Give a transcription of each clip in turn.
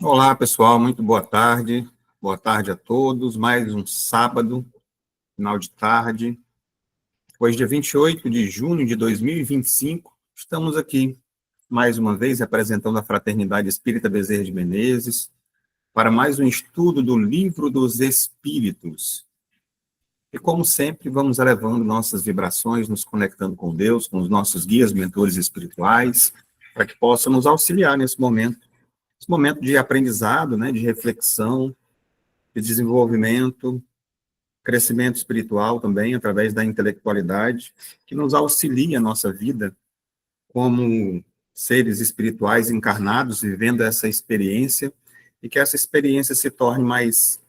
Olá, pessoal, muito boa tarde. Boa tarde a todos. Mais um sábado, final de tarde. Hoje, dia 28 de junho de 2025, estamos aqui, mais uma vez, representando a Fraternidade Espírita Bezerra de Menezes, para mais um estudo do Livro dos Espíritos. E, como sempre, vamos elevando nossas vibrações, nos conectando com Deus, com os nossos guias, mentores espirituais, para que possam nos auxiliar esse momento de aprendizado, né, de reflexão, de desenvolvimento, crescimento espiritual também, através da intelectualidade, que nos auxilia a nossa vida como seres espirituais encarnados, vivendo essa experiência, e que essa experiência se torne mais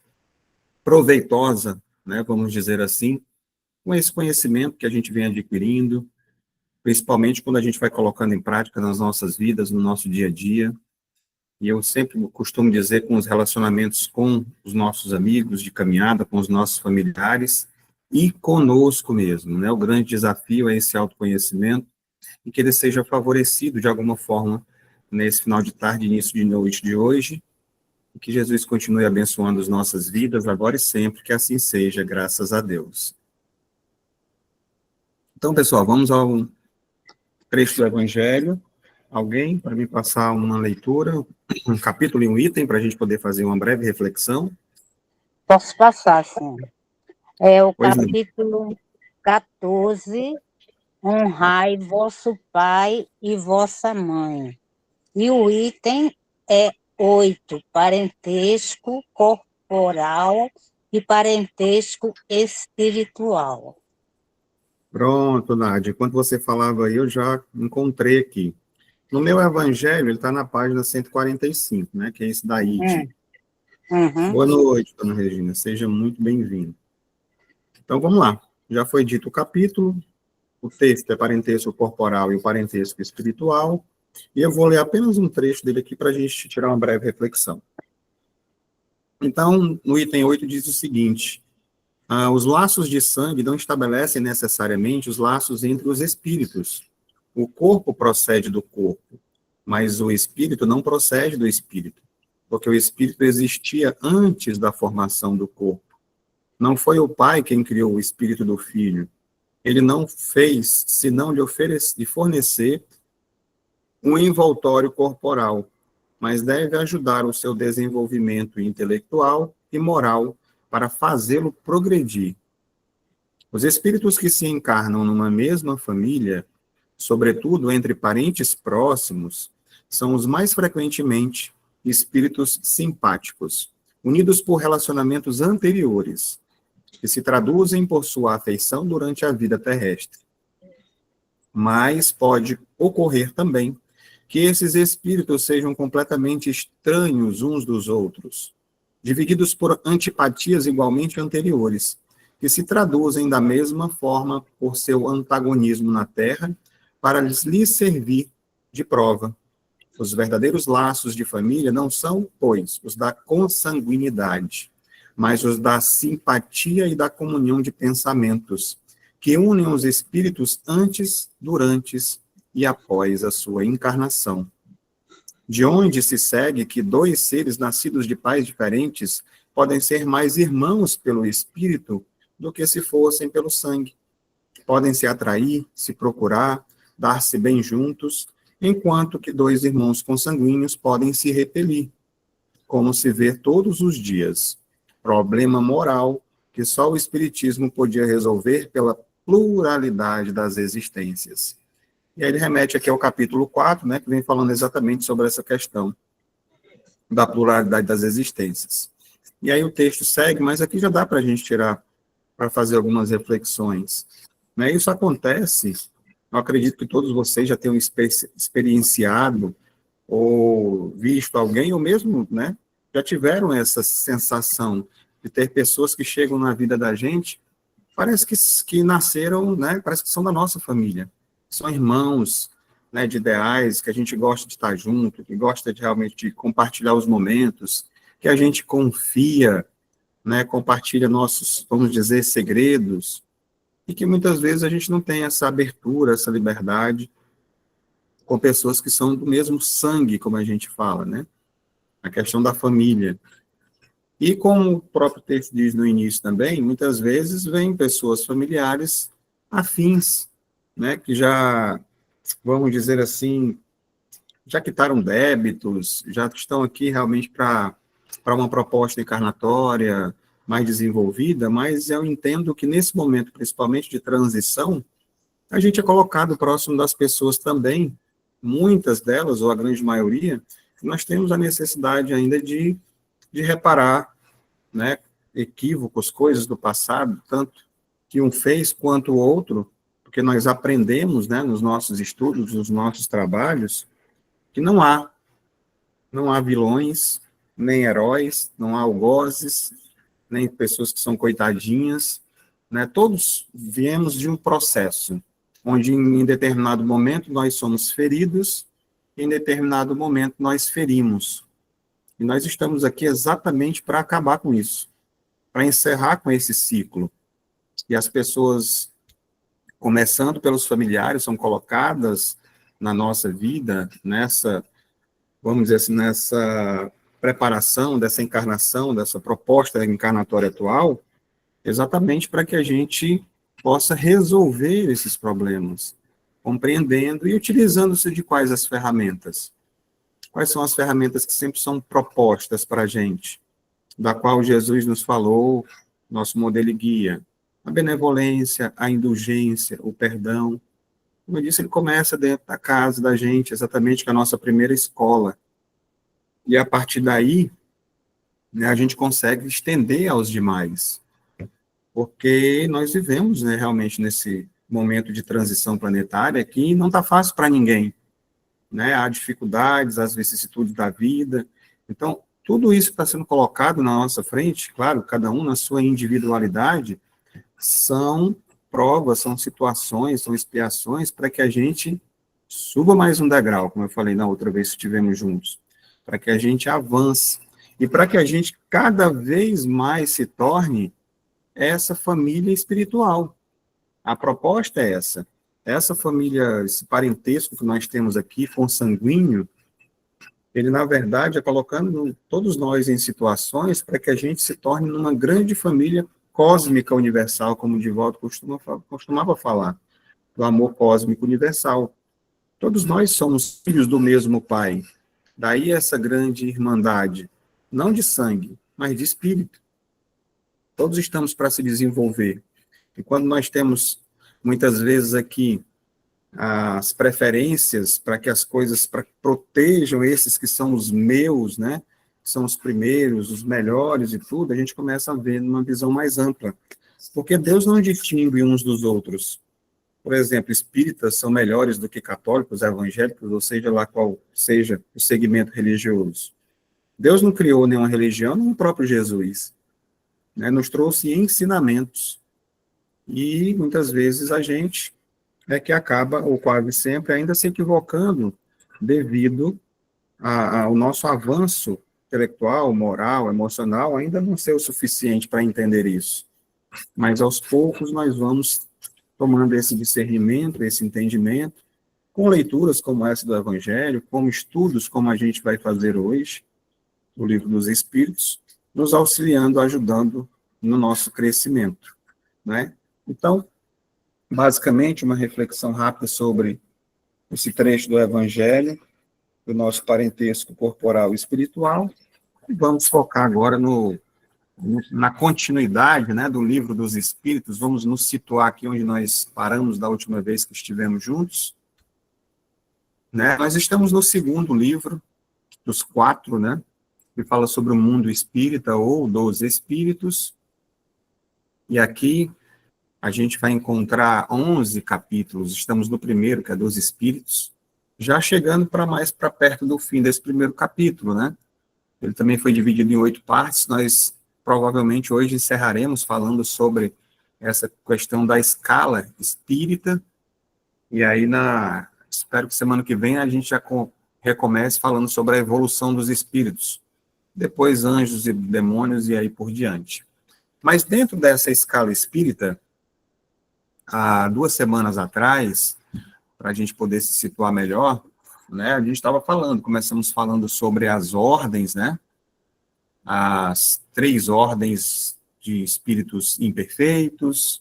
proveitosa, né, vamos dizer assim, com esse conhecimento que a gente vem adquirindo, principalmente quando a gente vai colocando em prática nas nossas vidas, no nosso dia a dia. E eu sempre costumo dizer, com os relacionamentos com os nossos amigos de caminhada, com os nossos familiares e conosco mesmo, né? O grande desafio é esse autoconhecimento e que ele seja favorecido de alguma forma nesse final de tarde, início de noite de hoje, e que Jesus continue abençoando as nossas vidas agora e sempre, que assim seja, graças a Deus. Então, pessoal, vamos ao trecho do Evangelho. Alguém para me passar uma leitura, um capítulo e um item, para a gente poder fazer uma breve reflexão? Posso passar, sim. É o Pois não. capítulo 14, honrai vosso pai e vossa mãe. E o item é 8, parentesco corporal e parentesco espiritual. Pronto, Nádia. Enquanto você falava aí, eu já encontrei aqui. No meu evangelho, ele está na página 145, né? Que é esse da ID. Uhum. Boa noite, dona Regina. Seja muito bem-vindo. Então, vamos lá. Já foi dito o capítulo. O texto é parentesco corporal e o parentesco espiritual. E eu vou ler apenas um trecho dele aqui para a gente tirar uma breve reflexão. Então, no item 8 diz o seguinte: os laços de sangue não estabelecem necessariamente os laços entre os espíritos. O corpo procede do corpo, mas o espírito não procede do espírito, porque o espírito existia antes da formação do corpo. Não foi o pai quem criou o espírito do filho. Ele não fez senão de fornecer um envoltório corporal, mas deve ajudar o seu desenvolvimento intelectual e moral para fazê-lo progredir. Os espíritos que se encarnam numa mesma família, sobretudo entre parentes próximos, são os mais frequentemente espíritos simpáticos, unidos por relacionamentos anteriores, que se traduzem por sua afeição durante a vida terrestre. Mas pode ocorrer também que esses espíritos sejam completamente estranhos uns dos outros, divididos por antipatias igualmente anteriores, que se traduzem da mesma forma por seu antagonismo na Terra, para lhes servir de prova. Os verdadeiros laços de família não são, pois, os da consanguinidade, mas os da simpatia e da comunhão de pensamentos, que unem os espíritos antes, durante e após a sua encarnação. De onde se segue que dois seres nascidos de pais diferentes podem ser mais irmãos pelo espírito do que se fossem pelo sangue. Podem se atrair, se procurar, dar-se bem juntos, enquanto que dois irmãos consanguíneos podem se repelir, como se vê todos os dias. Problema moral que só o Espiritismo podia resolver pela pluralidade das existências. E aí ele remete aqui ao capítulo 4, né, que vem falando exatamente sobre essa questão da pluralidade das existências. E aí o texto segue, mas aqui já dá para a gente tirar, para fazer algumas reflexões. Né? Isso acontece, eu acredito que todos vocês já tenham experienciado ou visto alguém, ou mesmo, né, já tiveram essa sensação de ter pessoas que chegam na vida da gente, parece que nasceram, né, parece que são da nossa família, são irmãos, né, de ideais, que a gente gosta de estar junto, que gosta de realmente de compartilhar os momentos, que a gente confia, né, compartilha nossos, vamos dizer, segredos, e que muitas vezes a gente não tem essa abertura, essa liberdade com pessoas que são do mesmo sangue, como a gente fala, né? a questão da família. E como o próprio texto diz no início também, muitas vezes vêm pessoas familiares afins, né, que já, vamos dizer assim, já quitaram débitos, já estão aqui realmente para uma proposta encarnatória mais desenvolvida, mas eu entendo que nesse momento, principalmente de transição, a gente é colocado próximo das pessoas também, muitas delas, ou a grande maioria, nós temos a necessidade ainda de reparar, né, equívocos, coisas do passado, tanto que um fez quanto o outro, porque nós aprendemos, né, nos nossos estudos, nos nossos trabalhos, que não há vilões, nem heróis, não há algozes, nem pessoas que são coitadinhas, né? Todos viemos de um processo, onde em determinado momento nós somos feridos, em determinado momento nós ferimos. E nós estamos aqui exatamente para acabar com isso, para encerrar com esse ciclo. E as pessoas, começando pelos familiares, são colocadas na nossa vida nessa, vamos dizer assim, nessa preparação dessa encarnação, dessa proposta encarnatória atual, exatamente para que a gente possa resolver esses problemas, compreendendo e utilizando-se de quais as ferramentas. Quais são as ferramentas que sempre são propostas para a gente, da qual Jesus nos falou, nosso modelo e guia? A benevolência, a indulgência, o perdão. Como eu disse, ele começa dentro da casa da gente, exatamente com a nossa primeira escola. E a partir daí, né, a gente consegue estender aos demais, porque nós vivemos, né, realmente nesse momento de transição planetária que não está fácil para ninguém, né? Há dificuldades, as vicissitudes da vida. Então, tudo isso que está sendo colocado na nossa frente, claro, cada um na sua individualidade, são provas, são situações, são expiações para que a gente suba mais um degrau, como eu falei na outra vez que estivemos juntos, para que a gente avance e para que a gente cada vez mais se torne essa família espiritual. A proposta é essa. Essa família, esse parentesco que nós temos aqui, consanguíneo, ele, na verdade, é colocando todos nós em situações para que a gente se torne uma grande família cósmica universal, como o Divaldo costumava falar, do amor cósmico universal. Todos nós somos filhos do mesmo Pai. Daí essa grande irmandade, não de sangue, mas de espírito. Todos estamos para se desenvolver. E quando nós temos, muitas vezes aqui, as preferências para que as coisas protejam esses que são os meus, né? Que são os primeiros, os melhores e tudo, a gente começa a ver numa visão mais ampla. Porque Deus não distingue uns dos outros. Por exemplo, espíritas são melhores do que católicos, evangélicos, ou seja lá qual seja o segmento religioso. Deus não criou nenhuma religião, nem o próprio Jesus, né? Nos trouxe ensinamentos. E muitas vezes a gente é que acaba, ou quase sempre, ainda se equivocando devido ao nosso avanço intelectual, moral, emocional, ainda não ser o suficiente para entender isso. Mas aos poucos nós vamos tomando esse discernimento, esse entendimento, com leituras como essa do Evangelho, como estudos como a gente vai fazer hoje, o Livro dos Espíritos, nos auxiliando, ajudando no nosso crescimento, né? Então, basicamente, uma reflexão rápida sobre esse trecho do Evangelho, do nosso parentesco corporal e espiritual, e vamos focar agora na continuidade, né, do Livro dos Espíritos. Vamos nos situar aqui onde nós paramos da última vez que estivemos juntos, né? Nós estamos no segundo livro dos 4, né, que fala sobre o mundo espírita ou dos espíritos, e aqui a gente vai encontrar 11 capítulos. Estamos no primeiro, que é dos espíritos, já chegando mais para perto do fim desse primeiro capítulo, né? Ele também foi dividido em 8 partes. Nós provavelmente hoje encerraremos falando sobre essa questão da escala espírita, e aí espero que semana que vem a gente já recomece falando sobre a evolução dos espíritos, depois anjos e demônios e aí por diante. Mas dentro dessa escala espírita, há 2 semanas atrás, para a gente poder se situar melhor, né? A gente estava começamos falando sobre as ordens, né? As 3 ordens de espíritos imperfeitos.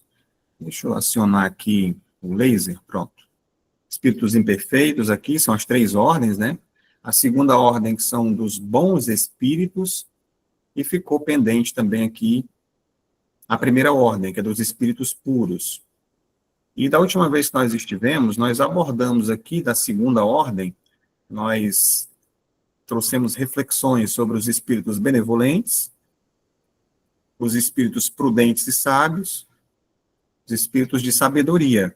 Deixa eu acionar aqui o laser, pronto. Espíritos imperfeitos aqui são as 3 ordens, né? A segunda ordem que são dos bons espíritos, e ficou pendente também aqui a primeira ordem, que é dos espíritos puros. E da última vez que nós estivemos, nós abordamos aqui da segunda ordem, nós trouxemos reflexões sobre os espíritos benevolentes, os espíritos prudentes e sábios, os espíritos de sabedoria.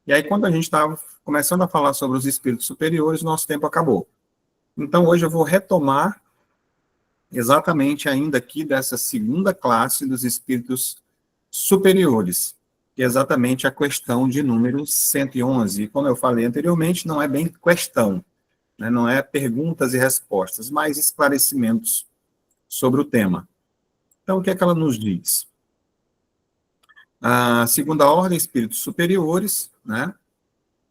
E aí, quando a gente estava começando a falar sobre os espíritos superiores, nosso tempo acabou. Então, hoje eu vou retomar exatamente ainda aqui dessa segunda classe dos espíritos superiores, que é exatamente a questão de número 111. E como eu falei anteriormente, não é bem questão, né? Não é perguntas e respostas, mas esclarecimentos sobre o tema. Então, o que é que ela nos diz? A segunda ordem, espíritos superiores, né?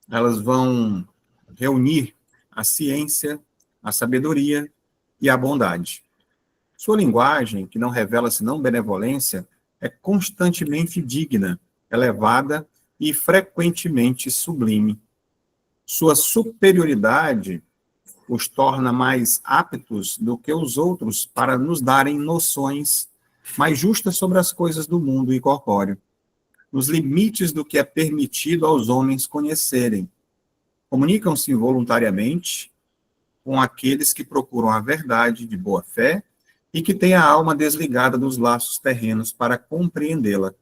Elas vão reunir a ciência, a sabedoria e a bondade. Sua linguagem, que não revela senão benevolência, é constantemente digna, elevada e frequentemente sublime. Sua superioridade os torna mais aptos do que os outros para nos darem noções mais justas sobre as coisas do mundo e corpóreo, nos limites do que é permitido aos homens conhecerem. Comunicam-se voluntariamente com aqueles que procuram a verdade de boa fé e que têm a alma desligada dos laços terrenos para compreendê-la.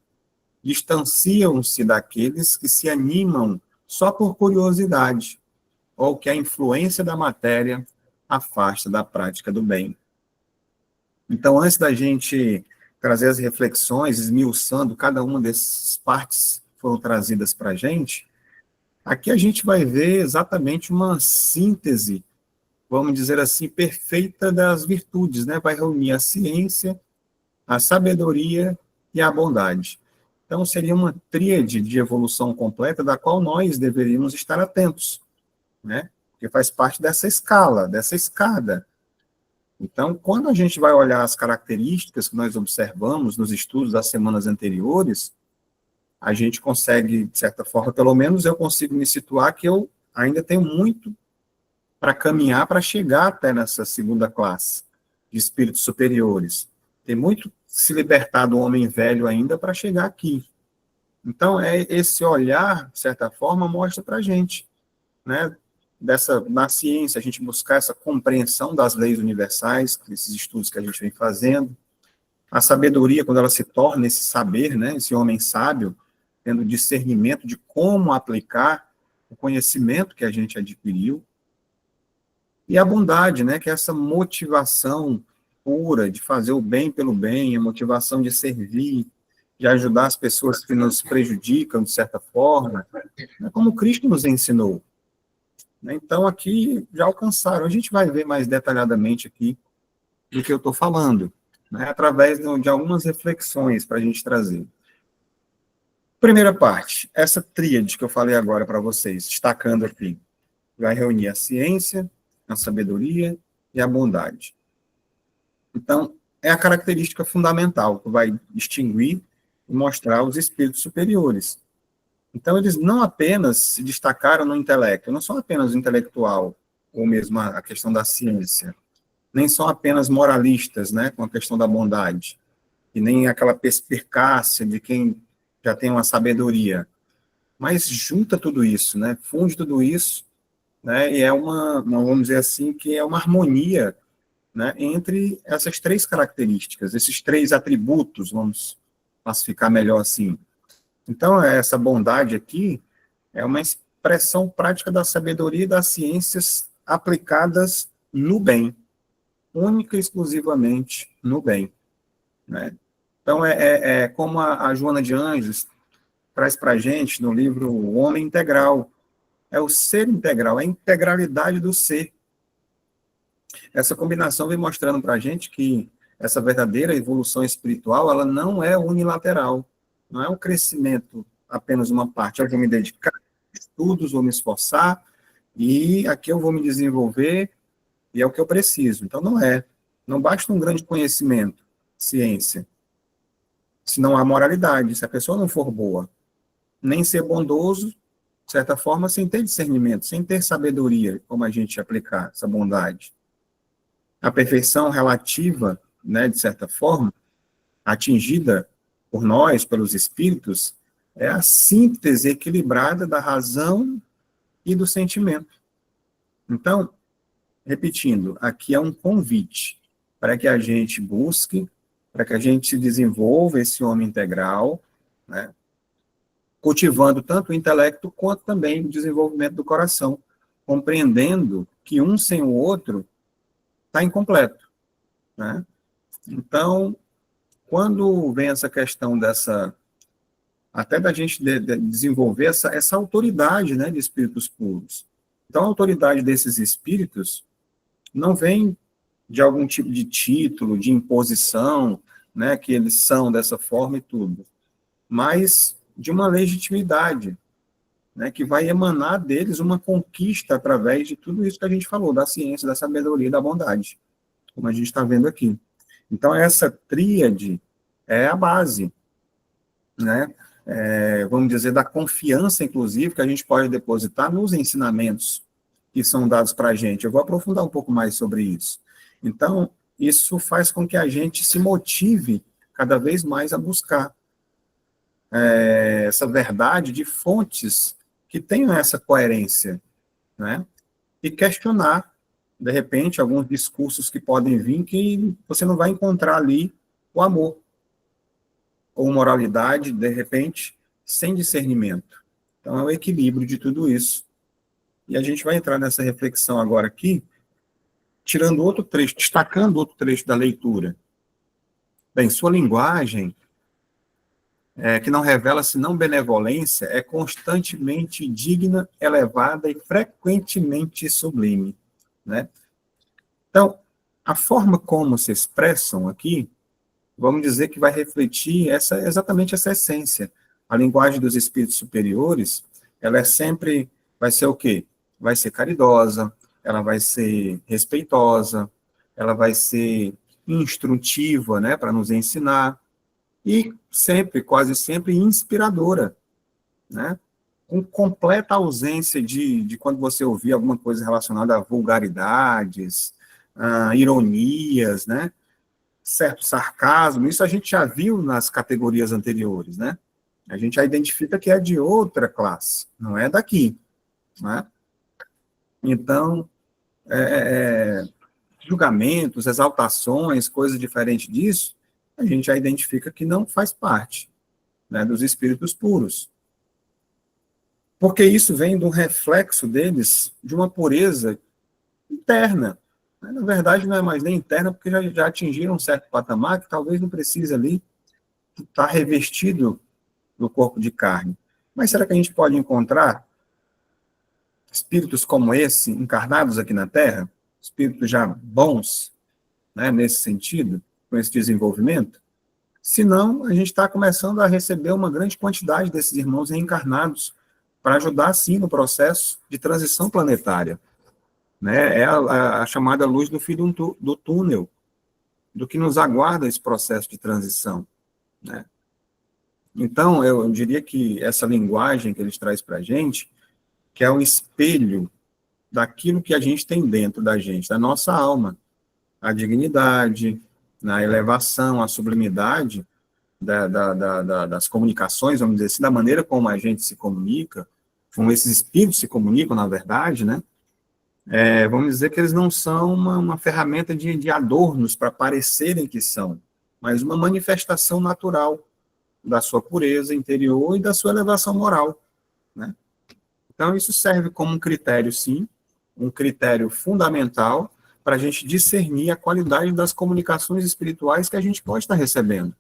Distanciam-se daqueles que se animam só por curiosidade, ou que a influência da matéria afasta da prática do bem. Então, antes da gente trazer as reflexões, esmiuçando cada uma dessas partes que foram trazidas para a gente, aqui a gente vai ver exatamente uma síntese, vamos dizer assim, perfeita das virtudes, né? Vai reunir a ciência, a sabedoria e a bondade. Então, seria uma tríade de evolução completa da qual nós deveríamos estar atentos, né? Porque faz parte dessa escala, dessa escada. Então, quando a gente vai olhar as características que nós observamos nos estudos das semanas anteriores, a gente consegue, de certa forma, pelo menos eu consigo me situar que eu ainda tenho muito para caminhar para chegar até nessa segunda classe de espíritos superiores. Tem muito se libertar do homem velho ainda para chegar aqui. Então, esse olhar, de certa forma, mostra para a gente, né, na ciência, a gente buscar essa compreensão das leis universais, esses estudos que a gente vem fazendo. A sabedoria, quando ela se torna esse saber, né, esse homem sábio, tendo discernimento de como aplicar o conhecimento que a gente adquiriu. E a bondade, né, que é essa motivação pura de fazer o bem pelo bem, a motivação de servir, de ajudar as pessoas que nos prejudicam, de certa forma, né, como Cristo nos ensinou. Então, aqui já alcançaram. A gente vai ver mais detalhadamente aqui do que eu estou falando, né, através de algumas reflexões para a gente trazer. Primeira parte, essa tríade que eu falei agora para vocês, destacando aqui, vai reunir a ciência, a sabedoria e a bondade. Então, é a característica fundamental que vai distinguir e mostrar os espíritos superiores. Então, eles não apenas se destacaram no intelecto, não são apenas o intelectual, ou mesmo a questão da ciência, nem são apenas moralistas, né, com a questão da bondade, e nem aquela perspicácia de quem já tem uma sabedoria, mas junta tudo isso, né, funde tudo isso, né, e é vamos dizer assim, que é uma harmonia, né, entre essas 3 características, esses 3 atributos, vamos classificar melhor assim. Então, essa bondade aqui é uma expressão prática da sabedoria e das ciências aplicadas no bem, única e exclusivamente no bem, né? Então, como a Joana de Anjos traz para a gente no livro O Homem Integral, é o ser integral, é a integralidade do ser. Essa combinação vem mostrando para a gente que essa verdadeira evolução espiritual, ela não é unilateral, não é um crescimento apenas uma parte. Eu vou me dedicar a estudos, vou me esforçar, e aqui eu vou me desenvolver, e é o que eu preciso. Então, não basta um grande conhecimento, ciência, se não há moralidade, se a pessoa não for boa. Nem ser bondoso, de certa forma, sem ter discernimento, sem ter sabedoria, como a gente aplicar essa bondade. A perfeição relativa, né, de certa forma, atingida por nós, pelos espíritos, é a síntese equilibrada da razão e do sentimento. Então, repetindo, aqui é um convite para que a gente busque, para que a gente desenvolva esse homem integral, né, cultivando tanto o intelecto quanto também o desenvolvimento do coração, compreendendo que um sem o outro está incompleto, né? Então, quando vem essa questão até da gente desenvolver essa autoridade, né, de espíritos puros. Então, a autoridade desses espíritos não vem de algum tipo de título, de imposição, né, que eles são dessa forma e tudo, mas de uma legitimidade, né, que vai emanar deles uma conquista através de tudo isso que a gente falou, da ciência, da sabedoria e da bondade, como a gente está vendo aqui. Então, essa tríade é a base, né, vamos dizer, da confiança, inclusive, que a gente pode depositar nos ensinamentos que são dados para a gente. Eu vou aprofundar um pouco mais sobre isso. Então, isso faz com que a gente se motive cada vez mais a buscar essa verdade de fontes que tenham essa coerência, né? E questionar, de repente, alguns discursos que podem vir que você não vai encontrar ali o amor ou moralidade, de repente, sem discernimento. Então, é o equilíbrio de tudo isso. E a gente vai entrar nessa reflexão agora aqui, tirando outro trecho, destacando outro trecho da leitura. Bem, sua linguagem, que não revela senão benevolência, é constantemente digna, elevada e frequentemente sublime, né? Então, a forma como se expressam aqui, vamos dizer que vai refletir exatamente essa essência. A linguagem dos espíritos superiores, ela vai ser o quê? Vai ser caridosa, ela vai ser respeitosa, ela vai ser instrutiva, né, para nos ensinar, e sempre, quase sempre, inspiradora, né? Com completa ausência de quando você ouvir alguma coisa relacionada a vulgaridades, a ironias, né? Certo sarcasmo, isso a gente já viu nas categorias anteriores, né? A gente já identifica que é de outra classe, não é daqui, né? Então, julgamentos, exaltações, coisas diferentes disso, a gente já identifica que não faz parte, né, dos espíritos puros. Porque isso vem do reflexo deles de uma pureza interna. Na verdade, não é mais nem interna, porque já atingiram um certo patamar que talvez não precise ali estar revestido no corpo de carne. Mas será que a gente pode encontrar espíritos como esse encarnados aqui na Terra? Espíritos já bons, né, nesse sentido, com esse desenvolvimento? Senão, a gente está começando a receber uma grande quantidade desses irmãos reencarnados para ajudar, sim, no processo de transição planetária. Né? É a chamada luz do fim do túnel, do que nos aguarda esse processo de transição. Né? Então, eu diria que essa linguagem que eles trazem para a gente, que é um espelho daquilo que a gente tem dentro da gente, da nossa alma, a dignidade, a elevação, a sublimidade das comunicações, vamos dizer assim, da maneira como a gente se comunica, como esses espíritos se comunicam, na verdade, né? Vamos dizer que eles não são uma ferramenta de adornos para parecerem que são, mas uma manifestação natural da sua pureza interior e da sua elevação moral, né? Então, isso serve como um critério, sim, um critério fundamental para a gente discernir a qualidade das comunicações espirituais que a gente pode estar recebendo.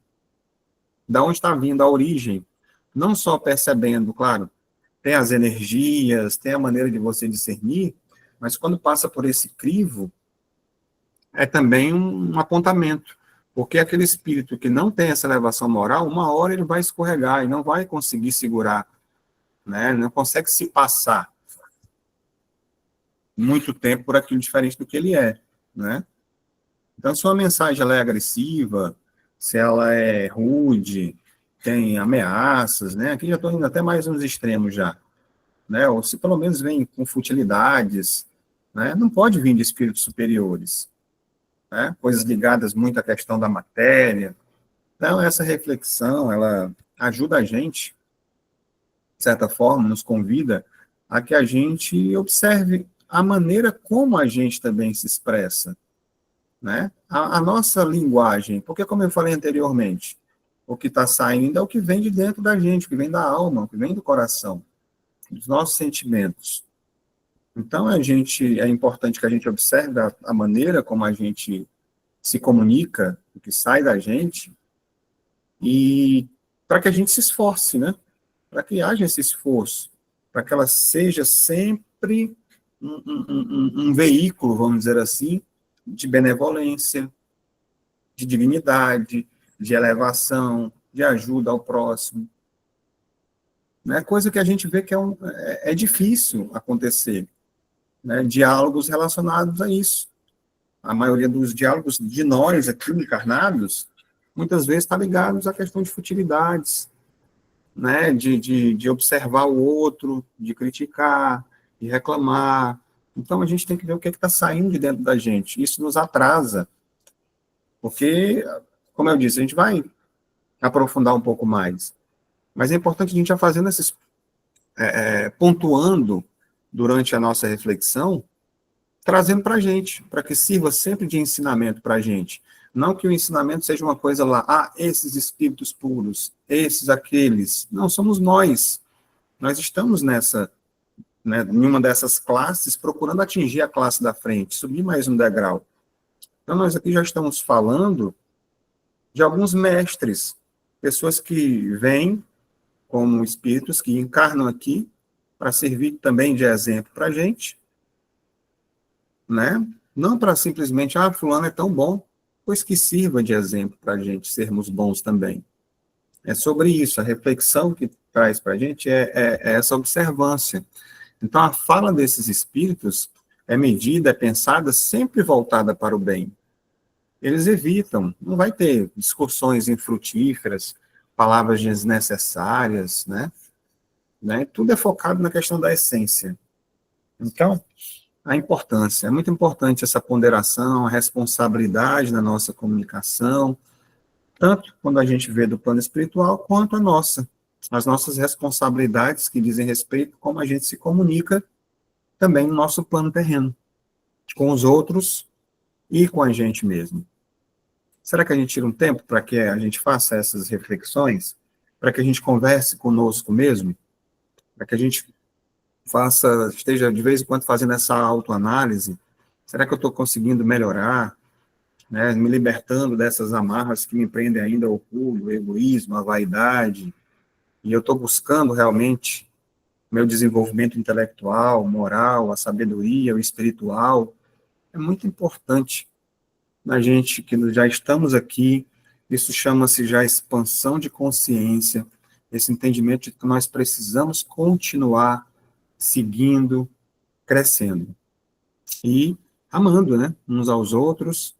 Da onde está vindo a origem, não só percebendo, claro, tem as energias, tem a maneira de você discernir, mas quando passa por esse crivo, é também um apontamento, porque aquele espírito que não tem essa elevação moral, uma hora ele vai escorregar e não vai conseguir segurar, né? Não consegue se passar. muito tempo por aquilo diferente do que ele é, né? Então, se uma mensagem ela é agressiva, se ela é rude, tem ameaças, né? Aqui já estou indo até mais nos extremos já, né? Ou se pelo menos vem com futilidades, né? Não pode vir de espíritos superiores, né? Coisas ligadas muito à questão da matéria. Então, essa reflexão, ela ajuda a gente, de certa forma, nos convida a que a gente observe a maneira como a gente também se expressa, né? A nossa linguagem, porque como eu falei anteriormente, o que está saindo é o que vem de dentro da gente, o que vem da alma, o que vem do coração, dos nossos sentimentos. Então, é importante que a gente observe a maneira como a gente se comunica, o que sai da gente, e para que a gente se esforce, né? Para que haja esse esforço, para que ela seja sempre um veículo, vamos dizer assim, de benevolência, de dignidade, de elevação, de ajuda ao próximo. Né? Coisa que a gente vê que é difícil acontecer. Né? Diálogos relacionados a isso. A maioria dos diálogos de nós aqui encarnados, muitas vezes está ligados à questão de futilidades, né? De observar o outro, de criticar, de reclamar. Então, a gente tem que ver o que está saindo de dentro da gente. Isso nos atrasa, porque, como eu disse, a gente vai aprofundar um pouco mais. Mas é importante a gente já fazendo esses, pontuando durante a nossa reflexão, trazendo para a gente, para que sirva sempre de ensinamento para a gente. Não que o ensinamento seja uma coisa lá, esses espíritos puros, esses, aqueles. Não, somos nós. Nós estamos nessa, né, em uma dessas classes, procurando atingir a classe da frente, subir mais um degrau. Então, nós aqui já estamos falando de alguns mestres, pessoas que vêm como espíritos que encarnam aqui para servir também de exemplo para a gente, né? Não para simplesmente, fulano é tão bom, pois que sirva de exemplo para a gente sermos bons também. É sobre isso, a reflexão que traz para a gente é essa observância. Então, a fala desses espíritos é medida, é pensada, sempre voltada para o bem. Eles evitam, não vai ter discussões infrutíferas, palavras desnecessárias, né? Tudo é focado na questão da essência. Então, a importância, é muito importante essa ponderação, a responsabilidade na nossa comunicação, tanto quando a gente vê do plano espiritual, quanto as nossas responsabilidades que dizem respeito a como a gente se comunica também no nosso plano terreno, com os outros e com a gente mesmo. Será que a gente tira um tempo para que a gente faça essas reflexões, para que a gente converse conosco mesmo, para que a gente esteja de vez em quando fazendo essa autoanálise? Será que eu estou conseguindo melhorar, né, me libertando dessas amarras que me prendem ainda ao orgulho, ao egoísmo, à vaidade, e eu estou buscando realmente meu desenvolvimento intelectual, moral, a sabedoria, o espiritual? É muito importante na gente que já estamos aqui. Isso chama-se já expansão de consciência, esse entendimento de que nós precisamos continuar seguindo, crescendo e amando, né, uns aos outros,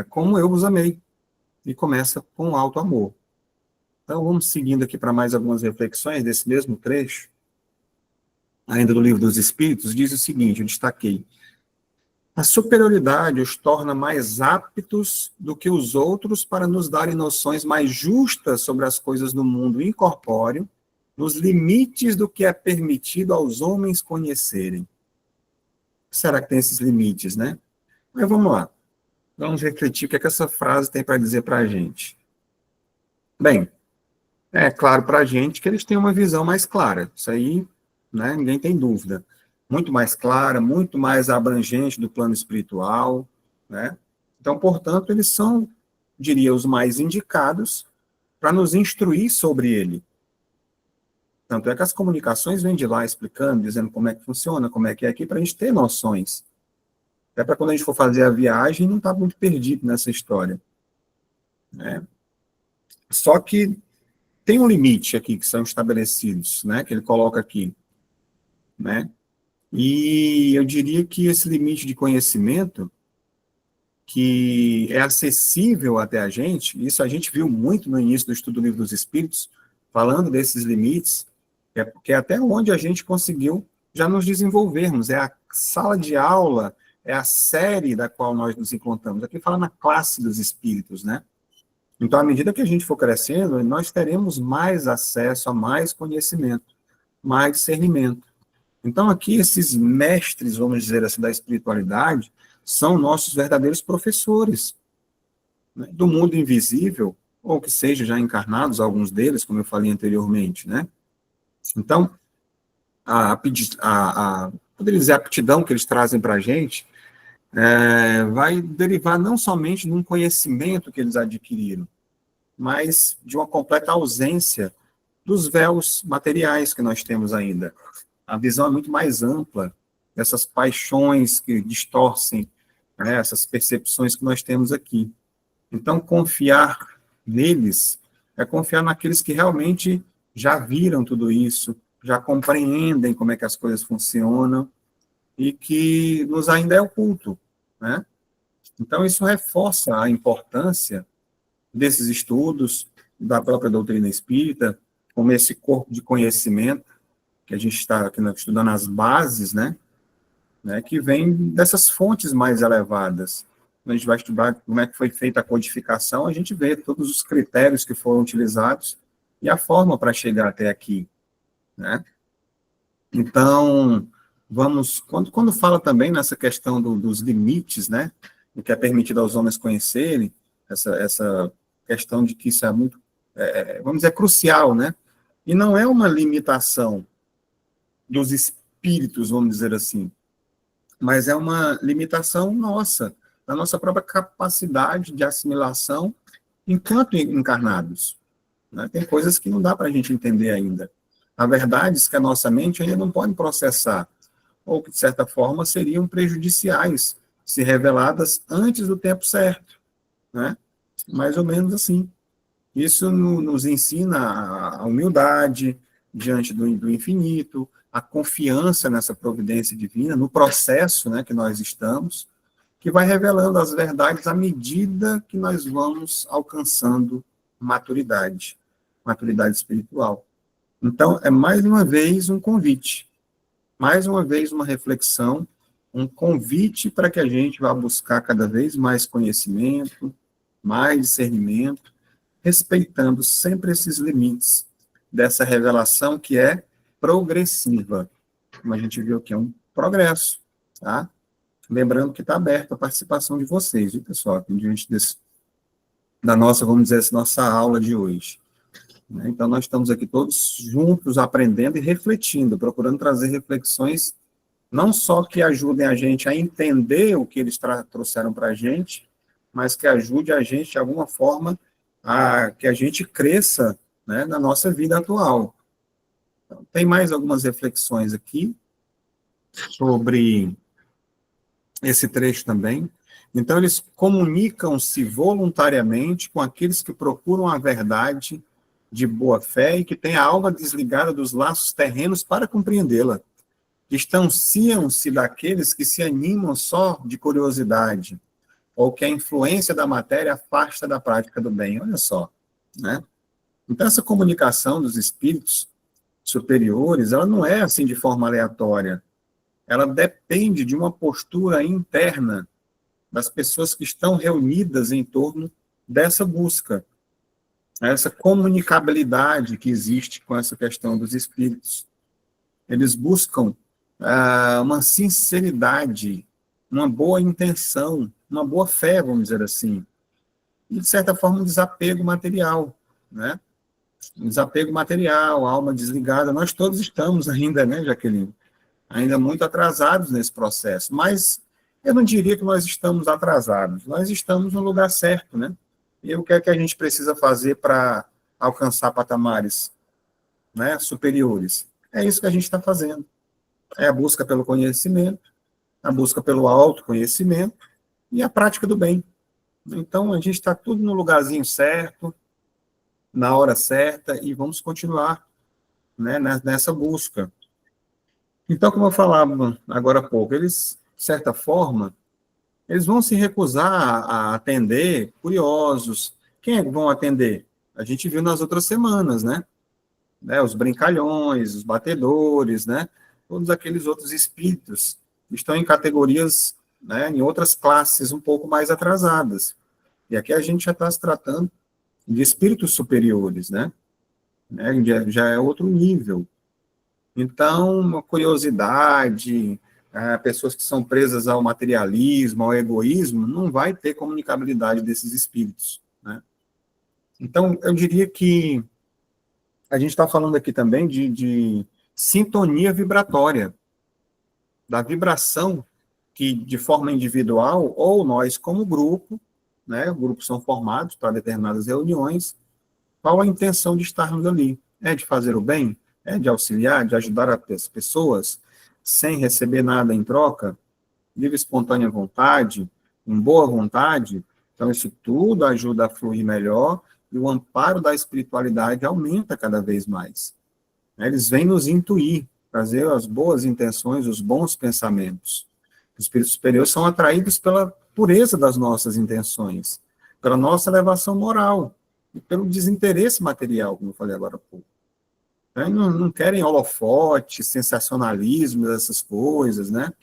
como eu vos amei. E começa com o alto amor. Então, vamos seguindo aqui para mais algumas reflexões desse mesmo trecho, ainda do Livro dos Espíritos. Diz o seguinte, eu destaquei: a superioridade os torna mais aptos do que os outros para nos darem noções mais justas sobre as coisas do mundo incorpóreo, nos limites do que é permitido aos homens conhecerem. Será que tem esses limites, né? Mas vamos lá. Vamos refletir o que essa frase tem para dizer para a gente. Bem, é claro para a gente que eles têm uma visão mais clara. Isso aí, né, ninguém tem dúvida. Muito mais clara, muito mais abrangente do plano espiritual, né? Então, portanto, eles são, diria, os mais indicados para nos instruir sobre ele. Tanto é que as comunicações vêm de lá explicando, dizendo como é que funciona, como é que é aqui, para a gente ter noções. Até para quando a gente for fazer a viagem, não está muito perdido nessa história, né? Só que tem um limite aqui que são estabelecidos, né, que ele coloca aqui, né? E eu diria que esse limite de conhecimento, que é acessível até a gente, isso a gente viu muito no início do estudo do Livro dos Espíritos, falando desses limites, que é até onde a gente conseguiu já nos desenvolvermos, é a sala de aula, é a série da qual nós nos encontramos. Aqui fala na classe dos espíritos, né? Então, à medida que a gente for crescendo, nós teremos mais acesso a mais conhecimento, mais discernimento. Então, aqui, esses mestres, vamos dizer assim, da espiritualidade, são nossos verdadeiros professores, né, do mundo invisível, ou que sejam já encarnados, alguns deles, como eu falei anteriormente, né? Então, poderia dizer, a aptidão que eles trazem para a gente vai derivar não somente de um conhecimento que eles adquiriram, mas de uma completa ausência dos véus materiais que nós temos ainda. A visão é muito mais ampla dessas paixões que distorcem, né, essas percepções que nós temos aqui. Então, confiar neles é confiar naqueles que realmente já viram tudo isso, já compreendem como é que as coisas funcionam e que nos ainda é oculto, né? Então, isso reforça a importância desses estudos, da própria doutrina espírita, como esse corpo de conhecimento, que a gente está aqui estudando as bases, né, que vem dessas fontes mais elevadas. Quando a gente vai estudar como é que foi feita a codificação, a gente vê todos os critérios que foram utilizados e a forma para chegar até aqui, né? Então, quando fala também nessa questão dos limites, né, o que é permitido aos homens conhecerem, essa questão de que isso é muito, vamos dizer, crucial, né? E não é uma limitação dos espíritos, vamos dizer assim, mas é uma limitação nossa, da nossa própria capacidade de assimilação enquanto encarnados, né? Tem coisas que não dá para a gente entender ainda. Há verdades que a nossa mente ainda não pode processar, ou que, de certa forma, seriam prejudiciais, se reveladas antes do tempo certo, né? Mais ou menos assim. Isso nos ensina a humildade diante do infinito, a confiança nessa providência divina, no processo, né, que nós estamos, que vai revelando as verdades à medida que nós vamos alcançando maturidade espiritual. Então, é mais uma vez um convite, mais uma vez uma reflexão, um convite para que a gente vá buscar cada vez mais conhecimento, mais discernimento, respeitando sempre esses limites dessa revelação que é progressiva. Como a gente viu aqui, é um progresso, tá? Lembrando que está aberta a participação de vocês, viu, pessoal? Diante da nossa, vamos dizer assim, nossa aula de hoje. Então, nós estamos aqui todos juntos, aprendendo e refletindo, procurando trazer reflexões, não só que ajudem a gente a entender o que eles trouxeram para a gente, mas que ajude a gente, de alguma forma, a que a gente cresça, né, na nossa vida atual. Então, tem mais algumas reflexões aqui sobre esse trecho também. Então, eles comunicam-se voluntariamente com aqueles que procuram a verdade de boa fé e que têm a alma desligada dos laços terrenos para compreendê-la. Distanciam-se daqueles que se animam só de curiosidade, ou que a influência da matéria afasta da prática do bem. Olha só, né? Então, essa comunicação dos espíritos superiores, ela não é assim de forma aleatória. Ela depende de uma postura interna das pessoas que estão reunidas em torno dessa busca, essa comunicabilidade que existe com essa questão dos espíritos. Eles buscam uma sinceridade, uma boa intenção, uma boa fé, vamos dizer assim, e, de certa forma, um desapego material, né? Um desapego material, alma desligada. Nós todos estamos ainda, né, Jaqueline? Ainda muito atrasados nesse processo, mas eu não diria que nós estamos atrasados, nós estamos no lugar certo, né? E o que é que a gente precisa fazer para alcançar patamares, né, superiores? É isso que a gente está fazendo. É a busca pelo conhecimento, a busca pelo autoconhecimento e a prática do bem. Então, a gente está tudo no lugarzinho certo, na hora certa, e vamos continuar, né, nessa busca. Então, como eu falava agora há pouco, eles, de certa forma, eles vão se recusar a atender curiosos. Quem é que vão atender? A gente viu nas outras semanas, né? Os brincalhões, os batedores, né? Todos aqueles outros espíritos que estão em categorias, né, em outras classes um pouco mais atrasadas. E aqui a gente já está se tratando de espíritos superiores, né? Já é outro nível. Então, uma curiosidade, pessoas que são presas ao materialismo, ao egoísmo, não vai ter comunicabilidade desses espíritos, né? Então, eu diria que a gente está falando aqui também de sintonia vibratória, da vibração que, de forma individual, ou nós como grupo, né, grupos são formados para determinadas reuniões, qual a intenção de estarmos ali? É de fazer o bem? É de auxiliar, de ajudar as pessoas, sem receber nada em troca? Livre espontânea vontade, com boa vontade? Então, isso tudo ajuda a fluir melhor e o amparo da espiritualidade aumenta cada vez mais. Eles vêm nos intuir, trazer as boas intenções, os bons pensamentos. Os espíritos superiores são atraídos pela pureza das nossas intenções, pela nossa elevação moral e pelo desinteresse material, como eu falei agora há pouco. Não querem holofote, sensacionalismo, essas coisas, né?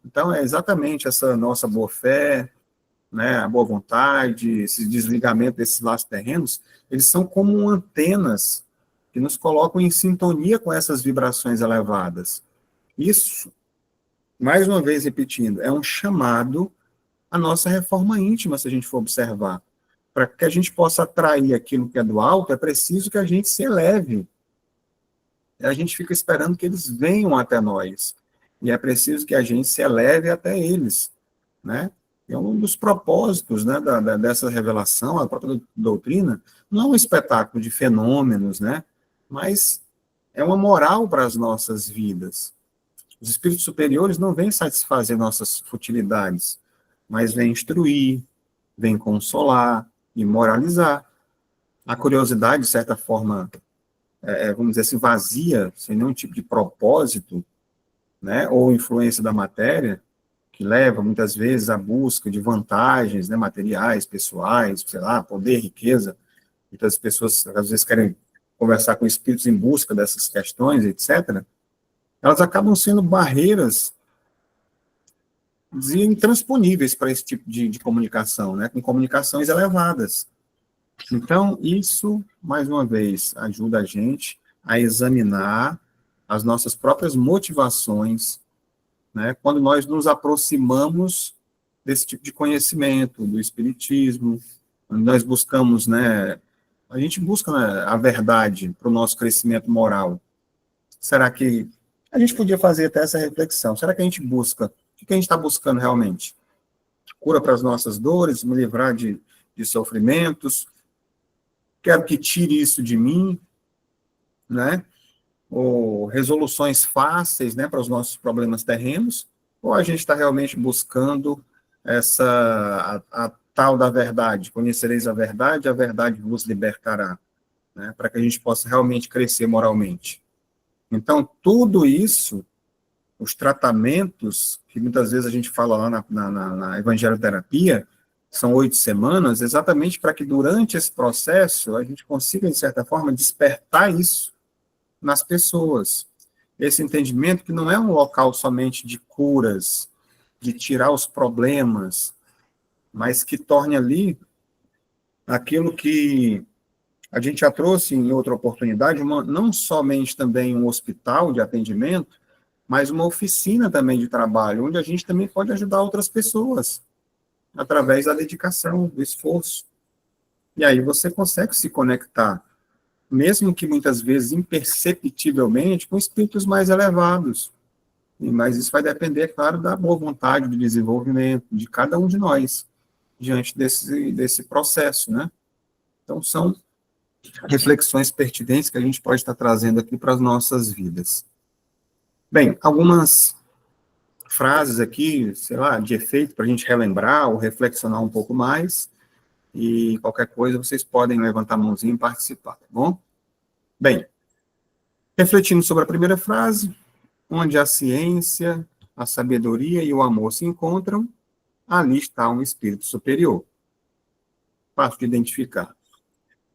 Então, é exatamente essa nossa boa-fé, né, a boa vontade, esse desligamento desses laços terrenos, eles são como antenas que nos colocam em sintonia com essas vibrações elevadas. Isso, mais uma vez repetindo, é um chamado à nossa reforma íntima, se a gente for observar. Para que a gente possa atrair aquilo que é do alto, é preciso que a gente se eleve. A gente fica esperando que eles venham até nós. E é preciso que a gente se eleve até eles, né? É um dos propósitos, né, dessa revelação, a própria doutrina, não é um espetáculo de fenômenos, né? Mas é uma moral para as nossas vidas. Os espíritos superiores não vêm satisfazer nossas futilidades, mas vêm instruir, vêm consolar e moralizar. A curiosidade, de certa forma, vamos dizer assim, vazia, sem nenhum tipo de propósito, né, ou influência da matéria, que leva muitas vezes à busca de vantagens, né, materiais, pessoais, sei lá, poder, riqueza. Muitas pessoas às vezes querem conversar com espíritos em busca dessas questões, etc. Elas acabam sendo barreiras intransponíveis para esse tipo de comunicação, né, com comunicações elevadas. Então, isso, mais uma vez, ajuda a gente a examinar as nossas próprias motivações, né, quando nós nos aproximamos desse tipo de conhecimento, do espiritismo, quando nós buscamos, né, a gente busca, né, a verdade para o nosso crescimento moral. Será que a gente podia fazer até essa reflexão? Será que a gente busca? O que a gente está buscando realmente? Cura para as nossas dores, me livrar de sofrimentos? Quero que tire isso de mim, né? Ou resoluções fáceis, né, para os nossos problemas terrenos? Ou a gente está realmente buscando a tal da verdade? Conhecereis a verdade vos libertará, né? Para que a gente possa realmente crescer moralmente. Então, tudo isso, os tratamentos, que muitas vezes a gente fala lá na evangeloterapia, são 8 semanas, exatamente para que durante esse processo a gente consiga, de certa forma, despertar isso nas pessoas. Esse entendimento que não é um local somente de curas, de tirar os problemas, mas que torne ali aquilo que a gente já trouxe em outra oportunidade, não somente também um hospital de atendimento, mas uma oficina também de trabalho, onde a gente também pode ajudar outras pessoas, através da dedicação, do esforço. E aí você consegue se conectar, mesmo que muitas vezes imperceptivelmente, com espíritos mais elevados. Mas isso vai depender, é claro, da boa vontade, do desenvolvimento de cada um de nós, diante desse processo, né? Então, são reflexões pertinentes que a gente pode estar trazendo aqui para as nossas vidas. Bem, algumas frases aqui, sei lá, de efeito, para a gente relembrar ou reflexionar um pouco mais, e qualquer coisa vocês podem levantar a mãozinha e participar, tá bom? Bem, refletindo sobre a primeira frase, Onde a ciência, a sabedoria e o amor se encontram, ali está um espírito superior. Fácil de identificar.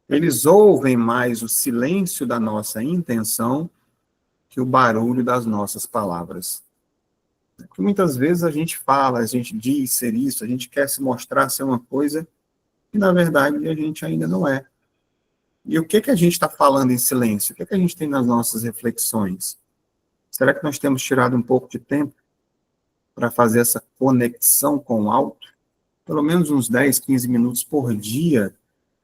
Eles ouvem mais o silêncio da nossa intenção que o barulho das nossas palavras. Porque muitas vezes a gente fala, a gente diz ser isso, a gente quer se mostrar ser uma coisa que, na verdade, a gente ainda não é. E o que a gente está falando em silêncio? O que a gente tem nas nossas reflexões? Será que nós temos tirado um pouco de tempo para fazer essa conexão com o alto? Pelo menos uns 10, 15 minutos por dia.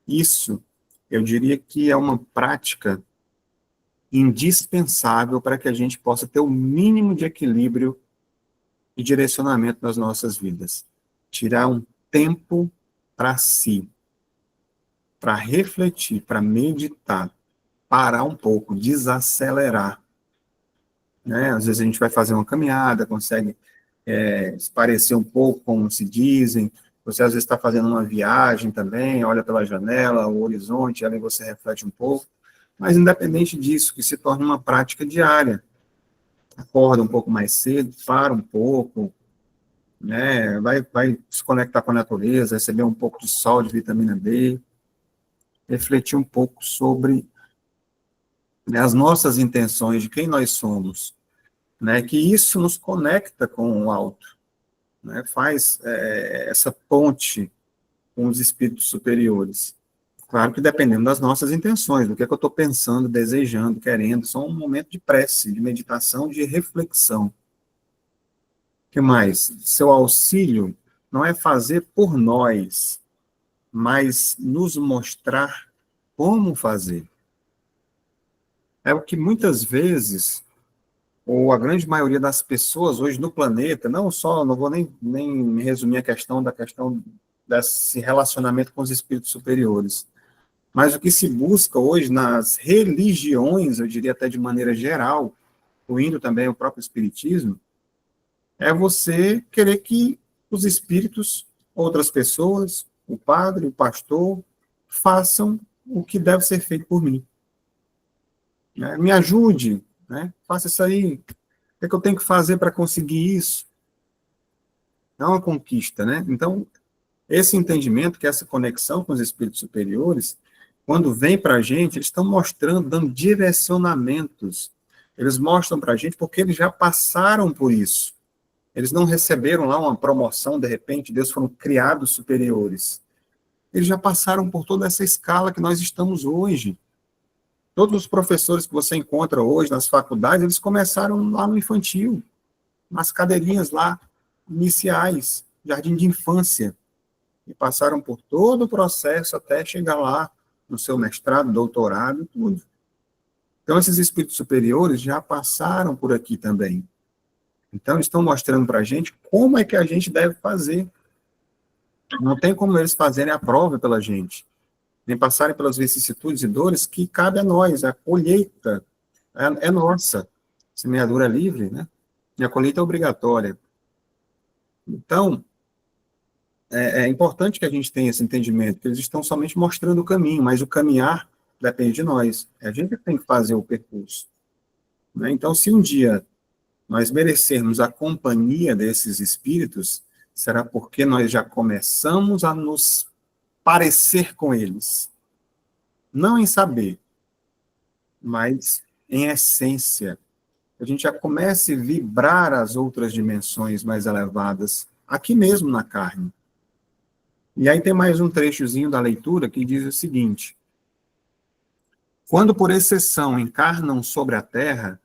Isso, eu diria que é uma prática indispensável para que a gente possa ter o mínimo de equilíbrio e direcionamento nas nossas vidas. Tirar um tempo para si, para refletir, para meditar, parar um pouco, desacelerar. Né? Às vezes a gente vai fazer uma caminhada, consegue esparecer um pouco, como se dizem. Você às vezes está fazendo uma viagem também, olha pela janela, o horizonte, ali você reflete um pouco. Mas independente disso, que se torne uma prática diária. Acorda um pouco mais cedo, para um pouco, né? Vai se conectar com a natureza, receber um pouco de sol, de vitamina D, refletir um pouco sobre, né, as nossas intenções, de quem nós somos, né? Que isso nos conecta com o alto, né? Faz essa ponte com os espíritos superiores. Claro que dependendo das nossas intenções, do que eu estou pensando, desejando, querendo, só um momento de prece, de meditação, de reflexão. O que mais? Seu auxílio não é fazer por nós, mas nos mostrar como fazer. É o que muitas vezes, ou a grande maioria das pessoas hoje no planeta, não vou nem resumir a questão desse relacionamento com os espíritos superiores, mas o que se busca hoje nas religiões, eu diria até de maneira geral, incluindo também o próprio espiritismo, é você querer que os espíritos, outras pessoas, o padre, o pastor, façam o que deve ser feito por mim. Né? Me ajude, né? Faça isso aí. O que eu tenho que fazer para conseguir isso? É uma conquista, né? Então, esse entendimento, que essa conexão com os espíritos superiores, quando vem para a gente, eles estão mostrando, dando direcionamentos. Eles mostram para a gente porque eles já passaram por isso. Eles não receberam lá uma promoção, de repente, Deus foram criados superiores. Eles já passaram por toda essa escala que nós estamos hoje. Todos os professores que você encontra hoje nas faculdades, eles começaram lá no infantil, nas cadeirinhas lá, iniciais, jardim de infância, e passaram por todo o processo até chegar lá no seu mestrado, doutorado, tudo. Então, esses espíritos superiores já passaram por aqui também. Então, eles estão mostrando para a gente como é que a gente deve fazer. Não tem como eles fazerem a prova pela gente, nem passarem pelas vicissitudes e dores que cabe a nós. A colheita é nossa. Semeadura é livre, né? E a colheita é obrigatória. Então, é importante que a gente tenha esse entendimento, que eles estão somente mostrando o caminho, mas o caminhar depende de nós. É a gente que tem que fazer o percurso. Né? Então, se um dia nós merecermos a companhia desses espíritos, será porque nós já começamos a nos parecer com eles. Não em saber, mas em essência. A gente já começa a vibrar as outras dimensões mais elevadas, aqui mesmo na carne. E aí tem mais um trechozinho da leitura que diz o seguinte: quando por exceção encarnam sobre a Terra,